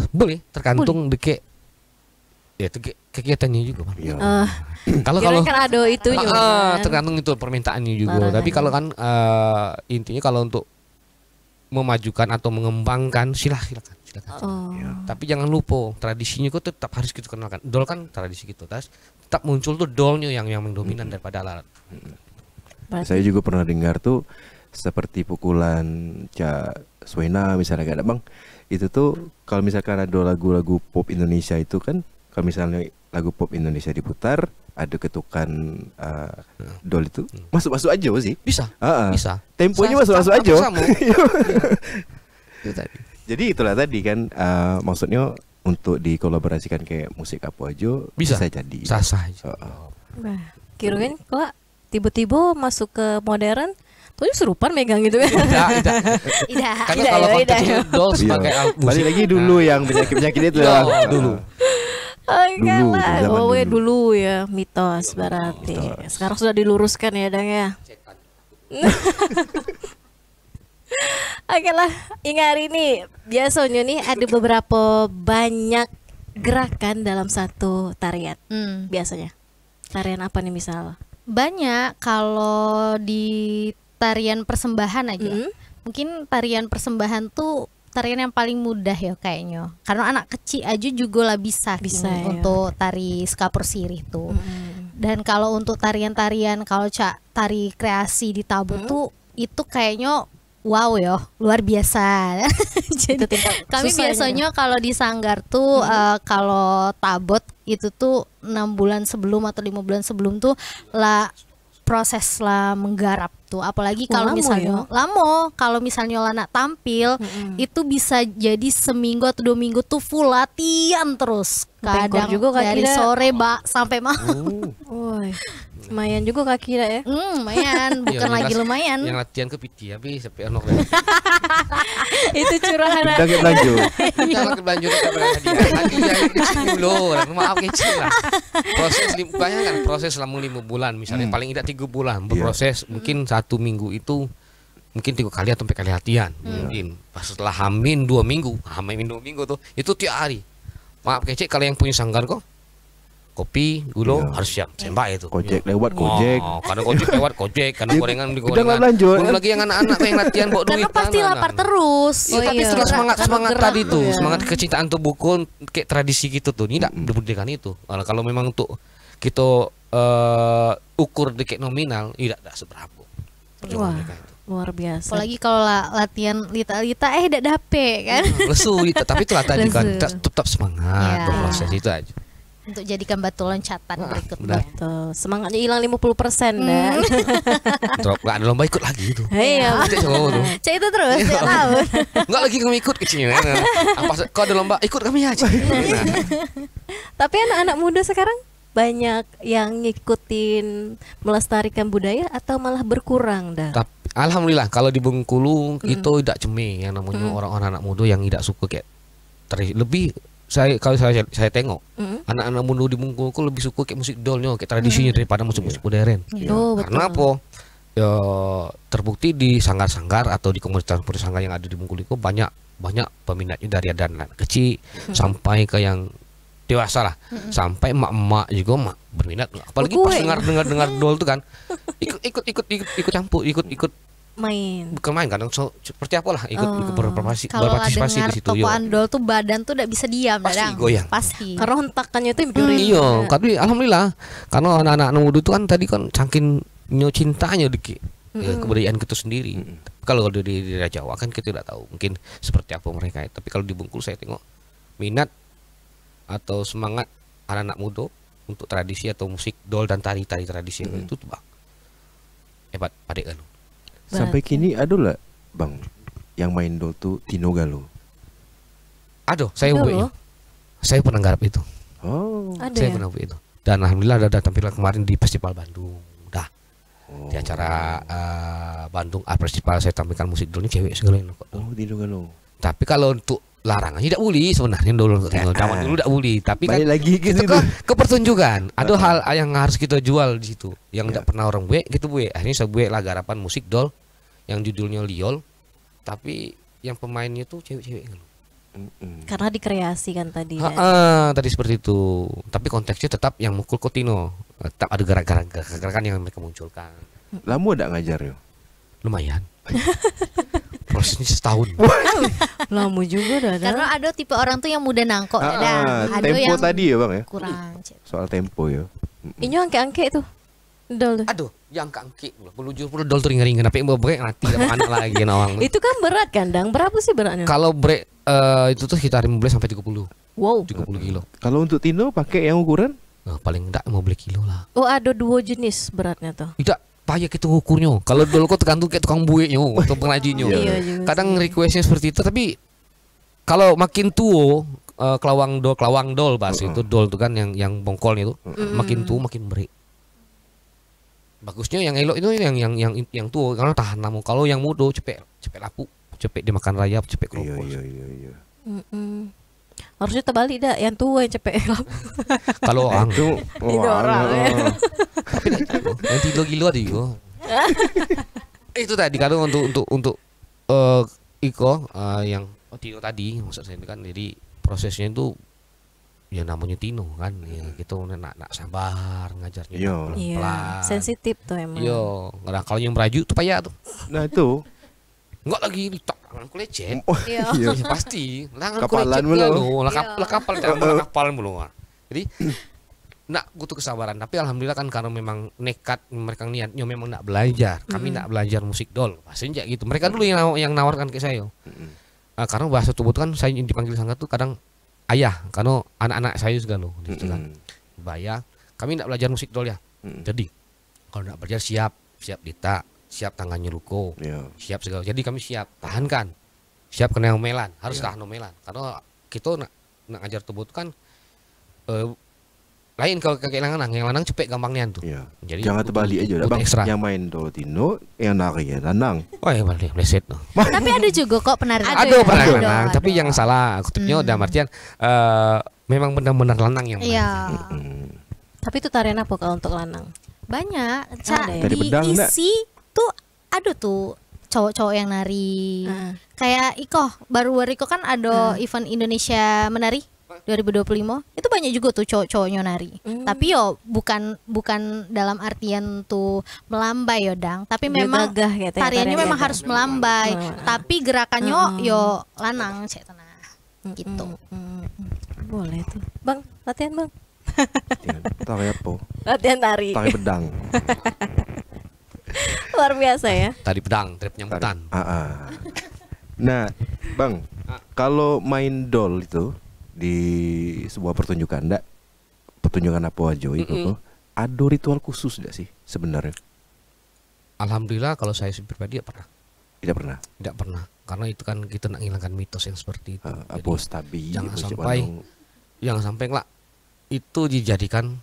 C: Boleh, tergantung deke ya itu kegiatannya juga, Bang.
B: Iya.
C: Kalau
A: Kan ada itunya. kan?
C: tergantung itu permintaannya juga.
A: Larangannya.
C: Tapi kalau kan intinya kalau untuk memajukan atau mengembangkan silakan.
A: Oh.
C: Tapi jangan lupa tradisinya kok tetap harus kita kenalkan. Dol kan tradisi gitu, terus tetap muncul tuh dolnya yang dominan daripada alat.
A: Berarti-
B: Saya juga pernah dengar tuh seperti pukulan Swena misalnya kayak Bang. Itu tuh kalau misalkan ada lagu-lagu pop Indonesia itu kan kalau misalnya lagu pop Indonesia diputar ada ketukan dol itu masuk-masuk aja sih.
C: Bisa.
B: Ah, ah.
C: Bisa.
B: Temponya
C: Sa-
B: masuk-masuk
C: sa-
B: aja.
C: sama. Itu tadi.
B: Jadi itulah tadi kan maksudnya untuk dikolaborasikan kayak musik apa aja
C: Bisa.
B: jadi.
C: Sah-sah aja.
A: Nah, kirain kok tiba-tiba masuk ke modern, tuh serupan megang gitu ya.
C: Tidak.
D: Tidak.
C: Karena
A: Tidak,
C: kalau
A: ya,
C: konteksnya dol
B: Iya.
C: sebagai alat musik.
B: Balik lagi dulu yang penyakit-penyakit itu
C: Iya,
B: ya.
C: dulu.
A: Oke
B: Dulu,
A: lah,
B: zaman
A: oh,
B: dulu.
A: dulu ya mitos berarti. Sekarang sudah diluruskan ya, Dang ya. Oke lah, Inga hari ini biasanya nih ada beberapa banyak gerakan dalam satu tarian. Biasanya tarian apa nih misal?
D: Banyak kalau di tarian persembahan aja. Mungkin tarian persembahan tuh tarian yang paling mudah ya kayaknya. Karena anak kecil aja juga lah bisa
A: Bisa,
D: kini
A: ya.
D: untuk tari skapur sirih tuh. Dan kalau untuk tarian-tarian kalau tari kreasi di Tabu tuh itu kayaknya wow ya, luar biasa. Jadi kami
A: susahnya.
D: biasanya kalau di Sanggar tuh kalau tabot itu tuh 6 bulan sebelum atau 5 bulan sebelum tuh lah proses lah menggarap tuh, apalagi
A: Wah,
D: kalau
A: lama
D: misalnya
A: ya?
D: lama kalau misalnya anak tampil itu bisa jadi seminggu atau 2 minggu tuh full latihan terus,
A: Bengkor
D: kadang
A: juga kaki
D: dari
A: dah.
D: sore sampai malam.
A: Woi, lumayan juga kaki dah ya.
D: Lumayan, bukan
C: Iya,
D: lagi
C: jelas.
D: lumayan.
C: Yang latihan ke piti tapi sampai ono.
A: Itu curahan.
B: Kita kayak belanja.
C: Jangan kebanjur ke hadiah kecil dulu. Maaf kecil lah. Proses bayangkan proses selama 5 bulan misalnya paling tidak 3 bulan berproses mungkin 1 minggu itu mungkin 3 kali atau 4 kali latihan mungkin pas setelah hamin 2 minggu tuh itu tiap hari. Maaf kecil kalau yang punya sanggar kok kopi gula harus siap sembah itu.
B: Kojek lewat kojek.
C: Oh, kadang kojek lewat kojek, kadang gorengan di
B: Udah
C: gorengan.
B: nggak lanjut.
C: Belum lagi yang anak-anak yang latihan bawa duit.
D: Karena pasti lapar terus.
C: Iya, tapi
A: iya.
C: setelah semangat
A: Karena
C: semangat
A: gerak
C: tadi
A: tuh
C: tuh,
A: ya.
C: semangat kecintaan tubuhku kayak tradisi gitu tuh. Ini tidak berbudayaan itu. Kalau memang untuk kita ukur deket nominal, tidak seberapa.
A: Wah,
C: Perjuangan mereka itu.
A: luar biasa.
D: Apalagi kalau latihan lita-lita tidak dapet kan.
C: Lesu, tapi itulah tadi kan
D: Lesu.
C: tetap semangat
D: Iya.
C: berproses itu aja.
D: Untuk jadikan batu loncatan
C: benar.
D: berikutnya.
A: Tuh, semangatnya hilang 50% dan.
C: Drop nggak ada lomba ikut lagi itu.
A: Iya.
C: Tidak coba tuh.
D: Cek itu terus tiap tahun.
C: Enggak lagi kami ikut kecilnya. Apa kau ada lomba ikut kami aja. Nah,
A: Tapi anak-anak muda sekarang banyak yang ngikutin melestarikan budaya atau malah berkurang dah.
C: tapi alhamdulillah kalau di Bengkulu itu tidak cemeh yang namanya orang-orang anak muda yang tidak suka kayak lebih kalau saya tengok anak-anak muda di Bengkulu kok lebih suka kayak musik dolnya kayak tradisinya daripada musik-musik modern.
A: Oh,
C: Karena apa? Ya, terbukti di sanggar-sanggar atau di komunitas sanggar yang ada di Bengkulu itu banyak peminatnya dari anak kecil sampai ke yang dewasa lah. Sampai emak-emak juga berminat. Apalagi
A: Oh,
C: pas
A: gue.
C: dengar dol tuh kan, ikut campur, ikut
A: Main.
C: bukan main kan, seperti apa lah, ikut
D: Kalau lah
C: berpartisipasi
D: dengar
C: di situ. Yo.
D: tokoan dol tuh badan tuh udah bisa diam,
C: Pasti
D: Dadang.
C: goyang.
D: Pasti.
A: Karena hentakannya tuh mencuri.
C: Iya, tapi alhamdulillah karena anak-anak muda itu kan tadi kan saking cintanya dikit kebudayaan kita sendiri. Kalau di daerah Jawa kan kita tidak tahu mungkin seperti apa mereka. Tapi kalau di Bengkulu saya tengok minat atau semangat anak-anak muda untuk tradisi atau musik dol dan tari-tari tradisi itu tuh bang hebat padek kan.
B: Sampai kini ada lah bang yang main dol tuh Tino Galo.
C: Aduh, saya
A: Ada
C: buat
A: loh.
C: saya pernah garap itu.
B: Oh.
A: Ada
C: Saya
A: ya?
C: pernah buat itu. Dan alhamdulillah ada tampilan kemarin di Festival Bandung. Dah.
B: Oh.
C: Di acara Bandung Art Festival saya tampilkan musik dulu cewek segala kok.
B: Oh Tino Galo.
C: Tapi kalau untuk larangan tidak boleh sebenarnya dulu untuk tinggal zaman dulu tidak boleh. Tapi kan
B: Balik lagi ke
C: itu
B: situ.
C: ke pertunjukan. Ada hal yang harus kita jual di situ. Yang tidak pernah orang buat gitu buat. Akhirnya saya buat lah garapan musik dol yang judulnya Liol. Tapi yang pemainnya tuh cewek-cewek kan.
A: Karena dikreasikan tadi. kan?
C: Tadi seperti itu. Tapi konteksnya tetap yang mukul Kotino. Tetap ada gerakan yang mereka munculkan.
B: Lama ada ngajar yo.
C: Lumayan. Prosesnya setahun.
A: Lama juga dah.
D: Karena ada tipe orang tuh yang mudah nangkok, Dadang. Ada
B: tempo
D: yang
B: tadi ya bang ya.
D: kurang.
B: Soal tempo ya.
A: Ini angke-angke tuh. Dol tuh.
C: Aduh, yang angki puluh dol tuh ringan-ringan tapi mau break nanti sama anak lagi nawang.
A: Itu kan berat kan, Dang? Berapa sih beratnya?
C: Kalau break itu tuh sekitar 15 sampai 30
A: Wow.
C: kilo.
B: Kalau untuk Tino pakai yang ukuran?
C: Nah, paling enggak 15 kilo lah.
A: Oh, ada 2 jenis beratnya tuh.
C: Tidak payah kita ngukurnya. Kalau dulu kok tergantung kayak tukang bueknya atau pengrajinnya.
A: Iya juga
C: Kadang requestnya seperti itu tapi kalau makin tua kelawang dol bahasa itu dol itu kan yang bongkolnya itu makin tua makin break. Bagusnya yang elok itu yang tua karena tahan lama. Kalau yang muda cepet lapu, cepet dimakan rayap, cepet
B: Iya
C: keropos.
B: iya.
A: Harusnya terbalik dah, yang tua yang cepet.
C: Kalau ang
B: Itu
A: Itu orang, ya.
C: tapi yang gilo ada juga. Itu tadi kalau untuk Iko yang Tino tadi maksud saya kan jadi prosesnya itu ya namanya Tino kan ya kita nak sabar ngajarnya
B: Iya.
A: Iya,
C: pelan.
A: sensitif tuh emang.
C: Yo, nggak kalau yang meraju tuh payah tuh.
B: Nah itu.
C: Enggak lagi ditok tanganku lecet.
B: Oh,
A: Iya.
B: iya.
C: Ya, pasti. Tanganku
B: Kapalan
C: lecet
B: mulu.
C: lo, lah kapal mulu. Jadi nak butuh kesabaran tapi alhamdulillah kan karena memang nekat mereka niatnya memang nak belajar. Kami nak belajar musik dol. Bahasanya gitu. Mereka dulu yang nawarkan ke saya. Karena bahasa tubuh kan saya dipanggil sangat tuh kadang ayah karena anak-anak saya juga loh gitu kan. Bayar kami nak belajar musik dol ya. Jadi kalau nak belajar siap dita, siap tangannya luko.
B: Iya.
C: Siap segala. Jadi kami siap tahankan. Siap kena omelan, harus tahan omelan. Karena kita nak ngajar tubuh itu kan lain kalau kakek lanang, yang lanang cepet gampang nian tuh.
B: Iya.
C: Jadi
B: Jangan terbalik aja udah
C: butuh
B: bang.
C: ekstra.
B: Yang main dol Tino, yang nari ya lanang.
C: Wah, ya balik meleset tuh.
D: Tapi ada juga kok penari.
C: Aduh,
D: ya?
C: pernah
D: Ada,
C: lanang,
D: ada.
C: tapi yang salah kutipnya udah artian memang benar-benar lanang yang menari.
D: Iya.
A: Tapi itu tarian apa kalau untuk lanang?
D: Banyak.
A: Ada ya?
B: Tari pedang enggak?
D: Diisi tuh ada tuh cowok-cowok yang nari.
A: Heeh.
D: Kayak Iko, baru Iko kan ada event Indonesia menari 2025. Itu banyak juga tuh cowok-cowoknya nari. Tapi yo bukan dalam artian tuh melambai yo Dang, tapi
A: Dia
D: memang
A: gagah gitu ya,
D: tariannya
A: tarian
D: memang
A: gagah.
D: harus melambai, tapi gerakannya yo lanang cek tenang. Gitu.
A: Boleh tuh. Bang, latihan Bang.
B: Tari apa?
A: Latihan tari.
B: Tari pedang.
A: Luar biasa ya.
C: Tadi pedang, trip nyambutan.
B: Nah, bang, kalau main dol itu di sebuah pertunjukan, enggak pertunjukan apa aja itu, ada ritual khusus enggak sih sebenarnya?
C: Alhamdulillah kalau saya pribadi ya pernah.
B: Tidak pernah.
C: Karena itu kan kita nak menghilangkan mitos yang seperti itu. Jadi,
B: Apa stabi?
C: jangan
B: macam
C: sampai
B: mana?
C: jangan sampai kelak itu dijadikan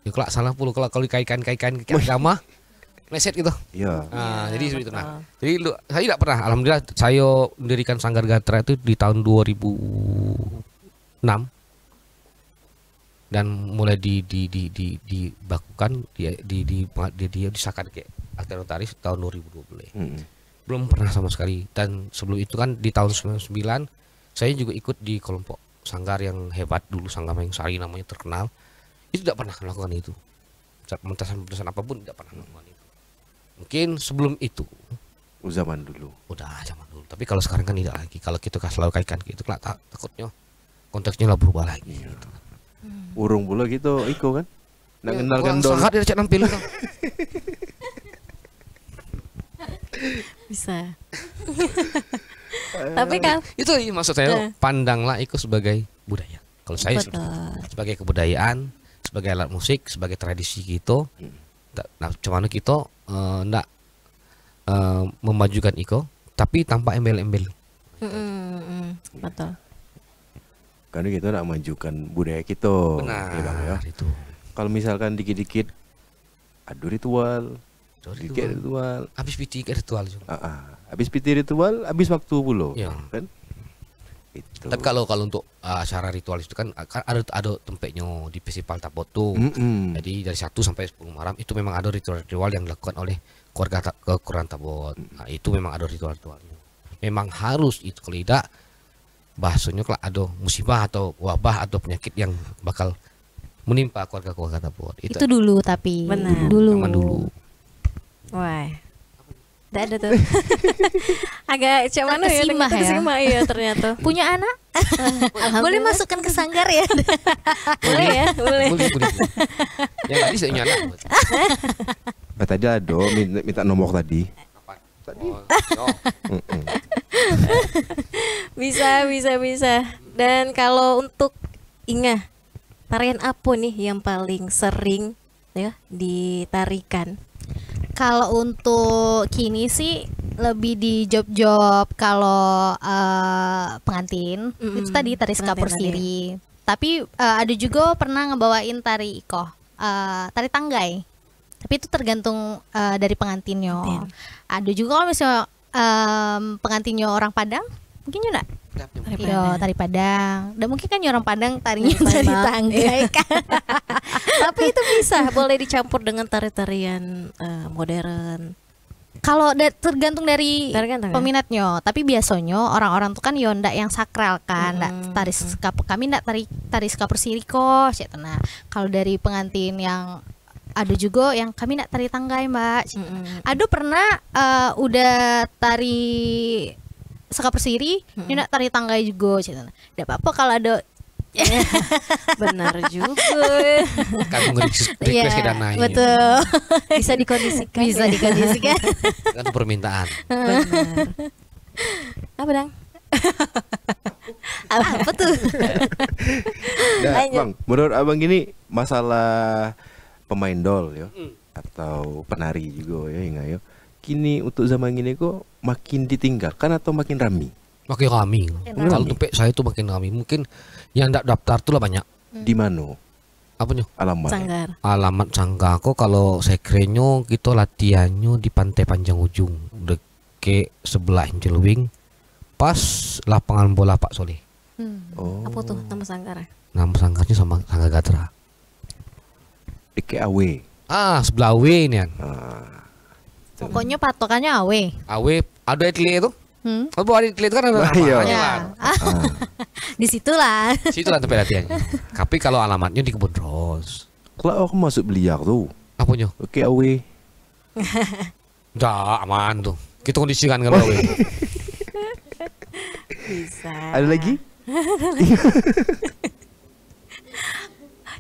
C: ya kelak salah puluh kalau dikaitkan ke agama meleset gitu.
B: Iya.
C: Jadi seperti itu. Nah, jadi saya tidak pernah. Alhamdulillah saya mendirikan Sanggar Gatra itu di tahun 2006 dan mulai dibakukan dia disahkan kayak akte notaris tahun 2020. Belum pernah sama sekali. Dan sebelum itu kan di tahun 99 saya juga ikut di kelompok sanggar yang hebat dulu, Sanggar Mayang Sari namanya, terkenal, itu tidak pernah melakukan itu. Pementasan apapun tidak pernah melakukan itu. Mungkin sebelum itu
B: Zaman dulu.
C: udah zaman dulu. Tapi kalau sekarang kan tidak lagi. Kalau kita selalu kaitkan gitu, takutnya konteksnya lah berubah lagi. Gitu.
B: Urung pula gitu Iko kan. Nak kenalkan Don.
C: Sangat dia cek nampil kan.
A: Bisa. Tapi kan
C: Itu maksud saya, pandanglah itu sebagai budaya. Kalau saya
A: betul.
C: sebagai kebudayaan, sebagai alat musik, sebagai tradisi kita. Nah, cuman kita ndak memajukan iko, tapi tanpa embel-embel.
A: Betul.
B: Karena kita nak majukan budaya kita.
C: Benar,
B: Ya, Bang, ya.
C: itu.
B: Kalau misalkan dikit-dikit adu ritual, dikit ritual,
C: Habis piti ke ritual juga.
B: habis piti ritual, habis waktu pula,
C: Ya.
B: kan? Itu.
C: Tapi kalau untuk acara ritual itu kan ada tempatnya di festival Tapot tuh. Jadi dari 1 sampai 10 malam itu memang ada ritual-ritual yang dilakukan oleh keluarga Kelurahan Tapot. Nah, itu memang ada ritual-ritualnya. Memang harus itu, kalau tidak bahasanya kalau ada musibah atau wabah atau penyakit yang bakal menimpa keluarga Tapot.
D: Itu dulu tapi
A: Benar.
C: Zaman dulu.
A: Wah. Tidak ada tuh. Agak cak mana ya?
D: Terkesima ya.
A: Terkesima ya ternyata.
D: punya anak. Boleh masukkan ke sanggar ya.
A: Boleh ya, boleh.
C: Boleh. Yang tadi saya nyana.
B: Tadi ada minta nomor tadi.
A: Bisa. Dan kalau untuk Inga, tarian apa nih yang paling sering ya ditarikan?
D: Kalau untuk kini sih lebih di job-job kalau pengantin itu tadi tari skapur
A: pengantin
D: siri. Tapi ada juga pernah ngebawain tari iko, tari tanggai. Tapi itu tergantung dari pengantinnya. Ada juga kalau misalnya pengantinnya orang Padang, mungkin juga yo tari Padang. Dan mungkin kan orang Padang tarinya tari tanggai kan.
A: Tapi itu bisa boleh dicampur dengan tari-tarian modern.
D: Kalau tergantung dari
A: Tergantung, ya?
D: peminatnya, tapi biasanya orang-orang tuh kan yo ndak yang sakral kan, ndak tari skapur, kami ndak tari skapur siri kok, cek. Nah, kalau dari pengantin yang ada juga yang kami ndak tari tanggai, Mbak. Aduh pernah udah tari skapur siri, ini ndak tari tanggai juga, cek. Ndak apa-apa kalau ada.
A: Benar juga.
C: Kamu request kita naik.
A: Betul. Bisa dikondisikan.
D: Bisa
A: ya.
D: dikondisikan.
C: Kan permintaan.
A: Benar. Apa Dang? Apa tuh?
B: Nah,
A: Lanjut.
B: Bang, menurut abang gini masalah pemain dol ya atau penari juga ya Inga ya. Kini untuk zaman ini kok makin ditinggalkan atau makin rame?
C: Makin rame. Kalau tempat saya itu makin rame. Mungkin yang tidak daftar tuh lah banyak.
B: Di mana?
C: Apanya?
B: Alamat.
A: Sanggar.
C: Alamat Sanggar kok kalau sekrenyo kita latihannya di Pantai Panjang Ujung, deket sebelah Injelwing, pas lapangan bola Pak Soleh.
B: Oh.
A: Apa tuh nama sanggar?
C: Nama sanggarnya sama Sanggar Gatra.
B: DKAW.
C: Sebelah W ini kan.
D: Pokoknya patokannya awe.
C: AW ada atlet itu. Kalau ada atlet kan ada
B: Bah, iya.
C: namanya
D: Ya.
C: lah.
D: Di situlah.
C: Situ lah tempat latihannya. Tapi kalau alamatnya di Kebun Ros.
B: Kalau aku masuk biliar tuh.
C: Apanya?
B: DKAW.
C: Dah aman tuh. Kita kondisikan kalau AW.
A: Bisa.
B: Ada lagi?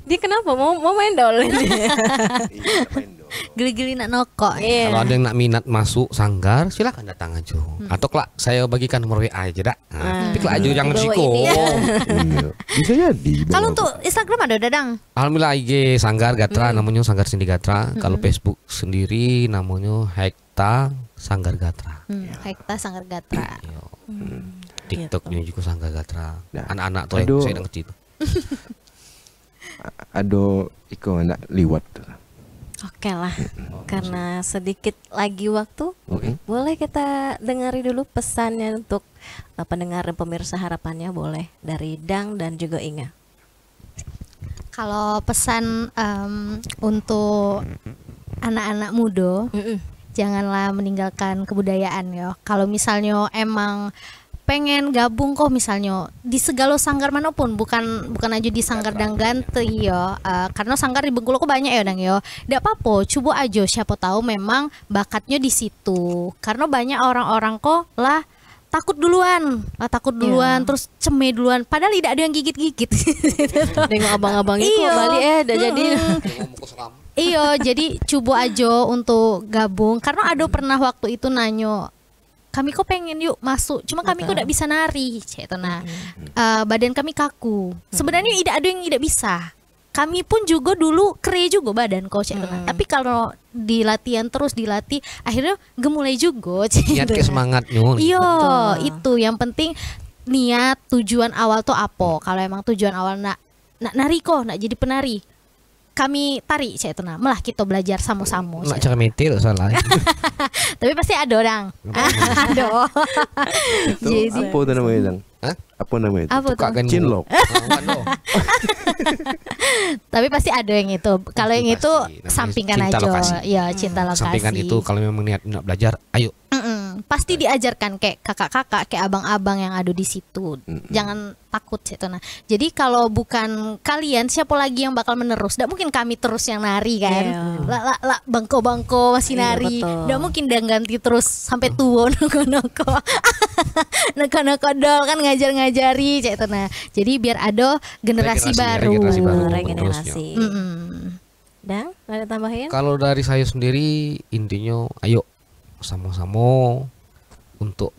A: Dia kenapa mau main dol?
B: Iya, main dol.
D: Geli-geli nak nokok.
A: Iya.
C: Kalau ada yang nak minat masuk sanggar, silakan datang aja. Atau kelak saya bagikan nomor WA aja dak. Tapi kelak aja jangan
A: Bawa
C: risiko.
A: ini ya.
B: Iya. Bisa jadi.
D: Kalau
B: Bang.
D: untuk Instagram ada Dadang.
C: Alhamdulillah IG Sanggar Gatra namanya Sanggar Sindi Gatra. Kalau Facebook sendiri namanya Hekta Sanggar Gatra.
D: Hekta Sanggar Gatra.
C: Yo. TikToknya juga Sanggar Gatra.
B: Nah,
C: Anak-anak tuh
B: aduh.
C: yang saya ngerti itu.
B: Ada iko anak liwat.
A: Oke lah. Karena sedikit lagi waktu,
B: Oke.
A: boleh kita dengari dulu pesannya untuk pendengar dan pemirsa harapannya, boleh dari Dang dan juga Inga.
D: Kalau pesan untuk anak-anak muda, janganlah meninggalkan kebudayaan ya. Kalau misalnya emang pengen gabung kok misalnya di segala sanggar manapun, bukan aja di sanggar dang ganti yo, karena sanggar di Bengkulu kok banyak ya dang yo. Nggak apa-apa, coba aja, siapa tahu memang bakatnya di situ. Karena banyak orang-orang kok lah takut duluan, terus ceme duluan, padahal tidak ada yang gigit-gigit.
A: Nengok abang-abang itu balik udah jadi.
D: Iya, jadi coba aja untuk gabung. Karena ada pernah waktu itu nanyo, kami kok pengen yuk masuk, cuma kami kok tidak bisa nari, cek nah, badan kami kaku. Sebenarnya tidak ada yang tidak bisa. Kami pun juga dulu kere juga badan kok, cek nah. Tapi kalau terus dilatih, akhirnya gemulai juga.
C: Niat ke semangat nyun.
D: Iya, itu yang penting niat, tujuan awal tuh apa. Kalau emang tujuan awal nak nari kok, nak jadi penari, kami tarik saya itu malah kita belajar sama-sama.
C: Nak cara metil salah.
D: Tapi pasti ada orang. Ada.
B: Itu apa tuh namanya Dang?
C: Hah?
B: Apa namanya itu?
D: Apa tuh?
C: Tukang
B: Cinlok.
D: Tapi pasti ada yang itu. Kalau yang itu
C: pasti. Namanya
D: sampingkan
C: cinta
D: aja.
C: lokasi.
D: Ya, cinta lokasi.
C: Sampaikan itu kalau memang niat nak belajar, ayo.
D: Pasti diajarkan kayak kakak-kakak, kayak abang-abang yang ada di situ. Jangan takut gitu. Nah, jadi kalau bukan kalian, siapa lagi yang bakal menerus? Tidak mungkin kami terus yang nari kan. Lah bangko-bangko masih nari. Tidak mungkin dan ganti terus sampai tua noko-noko. Noko-noko dol kan ngajar-ngajari gitu. Nah, jadi biar ada generasi baru.
A: Regenerasi. Dan ada tambahin?
C: Kalau dari saya sendiri intinya ayo sama-sama untuk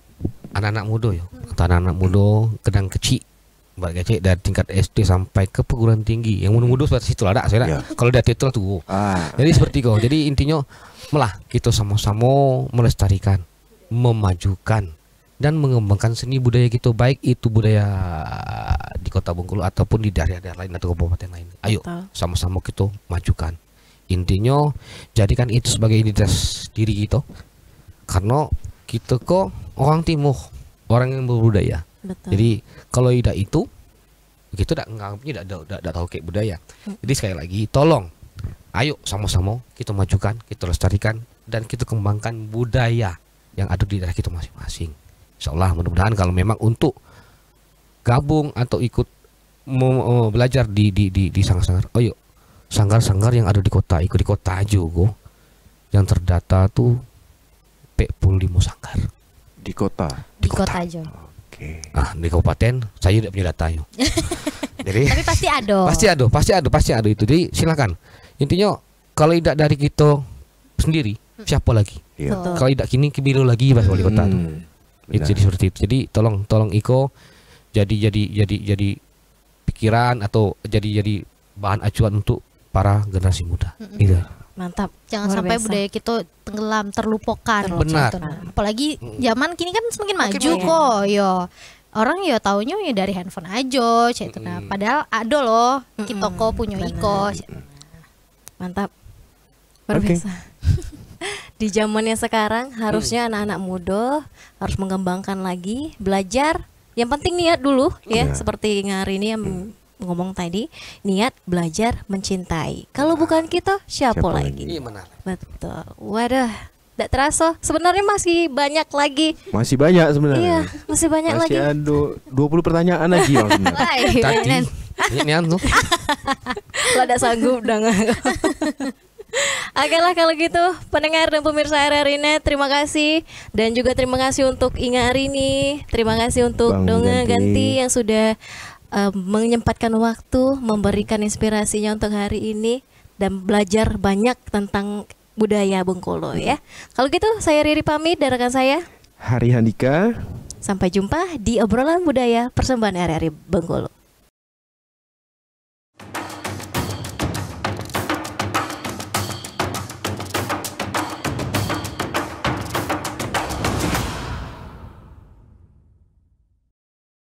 C: anak-anak muda ya, atau anak-anak muda kedang kecil, baik kecil dari tingkat SD sampai ke perguruan tinggi. Yang muda-muda seperti situ ada, saya kalau dia titel tuh. Jadi seperti itu. Jadi intinya malah kita sama-sama melestarikan, memajukan dan mengembangkan seni budaya kita, baik itu budaya di Kota Bengkulu ataupun di daerah-daerah lain atau kabupaten lain. Ayo sama-sama kita majukan. Intinya jadikan itu sebagai identitas diri kita. Karena kita kok orang timur, orang yang berbudaya. Jadi kalau tidak itu, kita tidak tahu kayak budaya. Jadi sekali lagi, tolong, ayo sama-sama kita majukan, kita lestarikan, dan kita kembangkan budaya yang ada di daerah kita masing-masing. Insyaallah, mudah-mudahan kalau memang untuk gabung atau ikut belajar di sanggar-sanggar, ayo sanggar-sanggar yang ada di kota, ikut di kota aja kok. Yang terdata tuh 45 sanggar
B: di kota.
D: Di kota aja.
B: Oke.
C: Di kabupaten saya tidak punya datanya. Jadi
D: tapi pasti ada.
C: Pasti ada itu. Jadi silakan. Intinya kalau tidak dari kita sendiri, siapa lagi? Kalau tidak kini kebilo lagi pas wali kota tuh. Itu jadi seperti itu. Jadi tolong Iko jadi pikiran atau jadi bahan acuan untuk para generasi muda. Gitu.
A: Mantap.
D: Jangan sampai budaya kita tenggelam, terlupakan.
C: Benar.
D: Apalagi zaman kini kan semakin maju kok. Yo. Orang ya taunya ya dari handphone aja, gitu. Nah, padahal ada loh kita kok punya Iko.
A: Mantap. Luar biasa. Di zamannya sekarang harusnya anak-anak muda harus mengembangkan lagi, belajar. Yang penting niat dulu ya, seperti hari ini yang ngomong tadi, niat belajar mencintai. Kalau bukan kita, siapa lagi?
C: Iya benar.
A: Betul. Waduh, tidak terasa. Sebenarnya masih banyak lagi.
B: Masih banyak sebenarnya.
A: Iya, masih banyak lagi.
B: Masih ada 20 pertanyaan lagi Bang sebenarnya.
C: Tadi ini anu.
A: Lah tidak sanggup dong. Oke lah kalau gitu, pendengar dan pemirsa RRI Net, terima kasih. Dan juga terima kasih untuk Inga Arini. Terima kasih untuk
B: Bang
A: Donga
B: Ganti.
A: Ganti yang sudah menyempatkan waktu, memberikan inspirasinya untuk hari ini dan belajar banyak tentang budaya Bengkulu ya. Kalau gitu saya Riri pamit dan rekan saya
B: Hari Handika.
A: sampai jumpa di obrolan budaya persembahan RRI Bengkulu.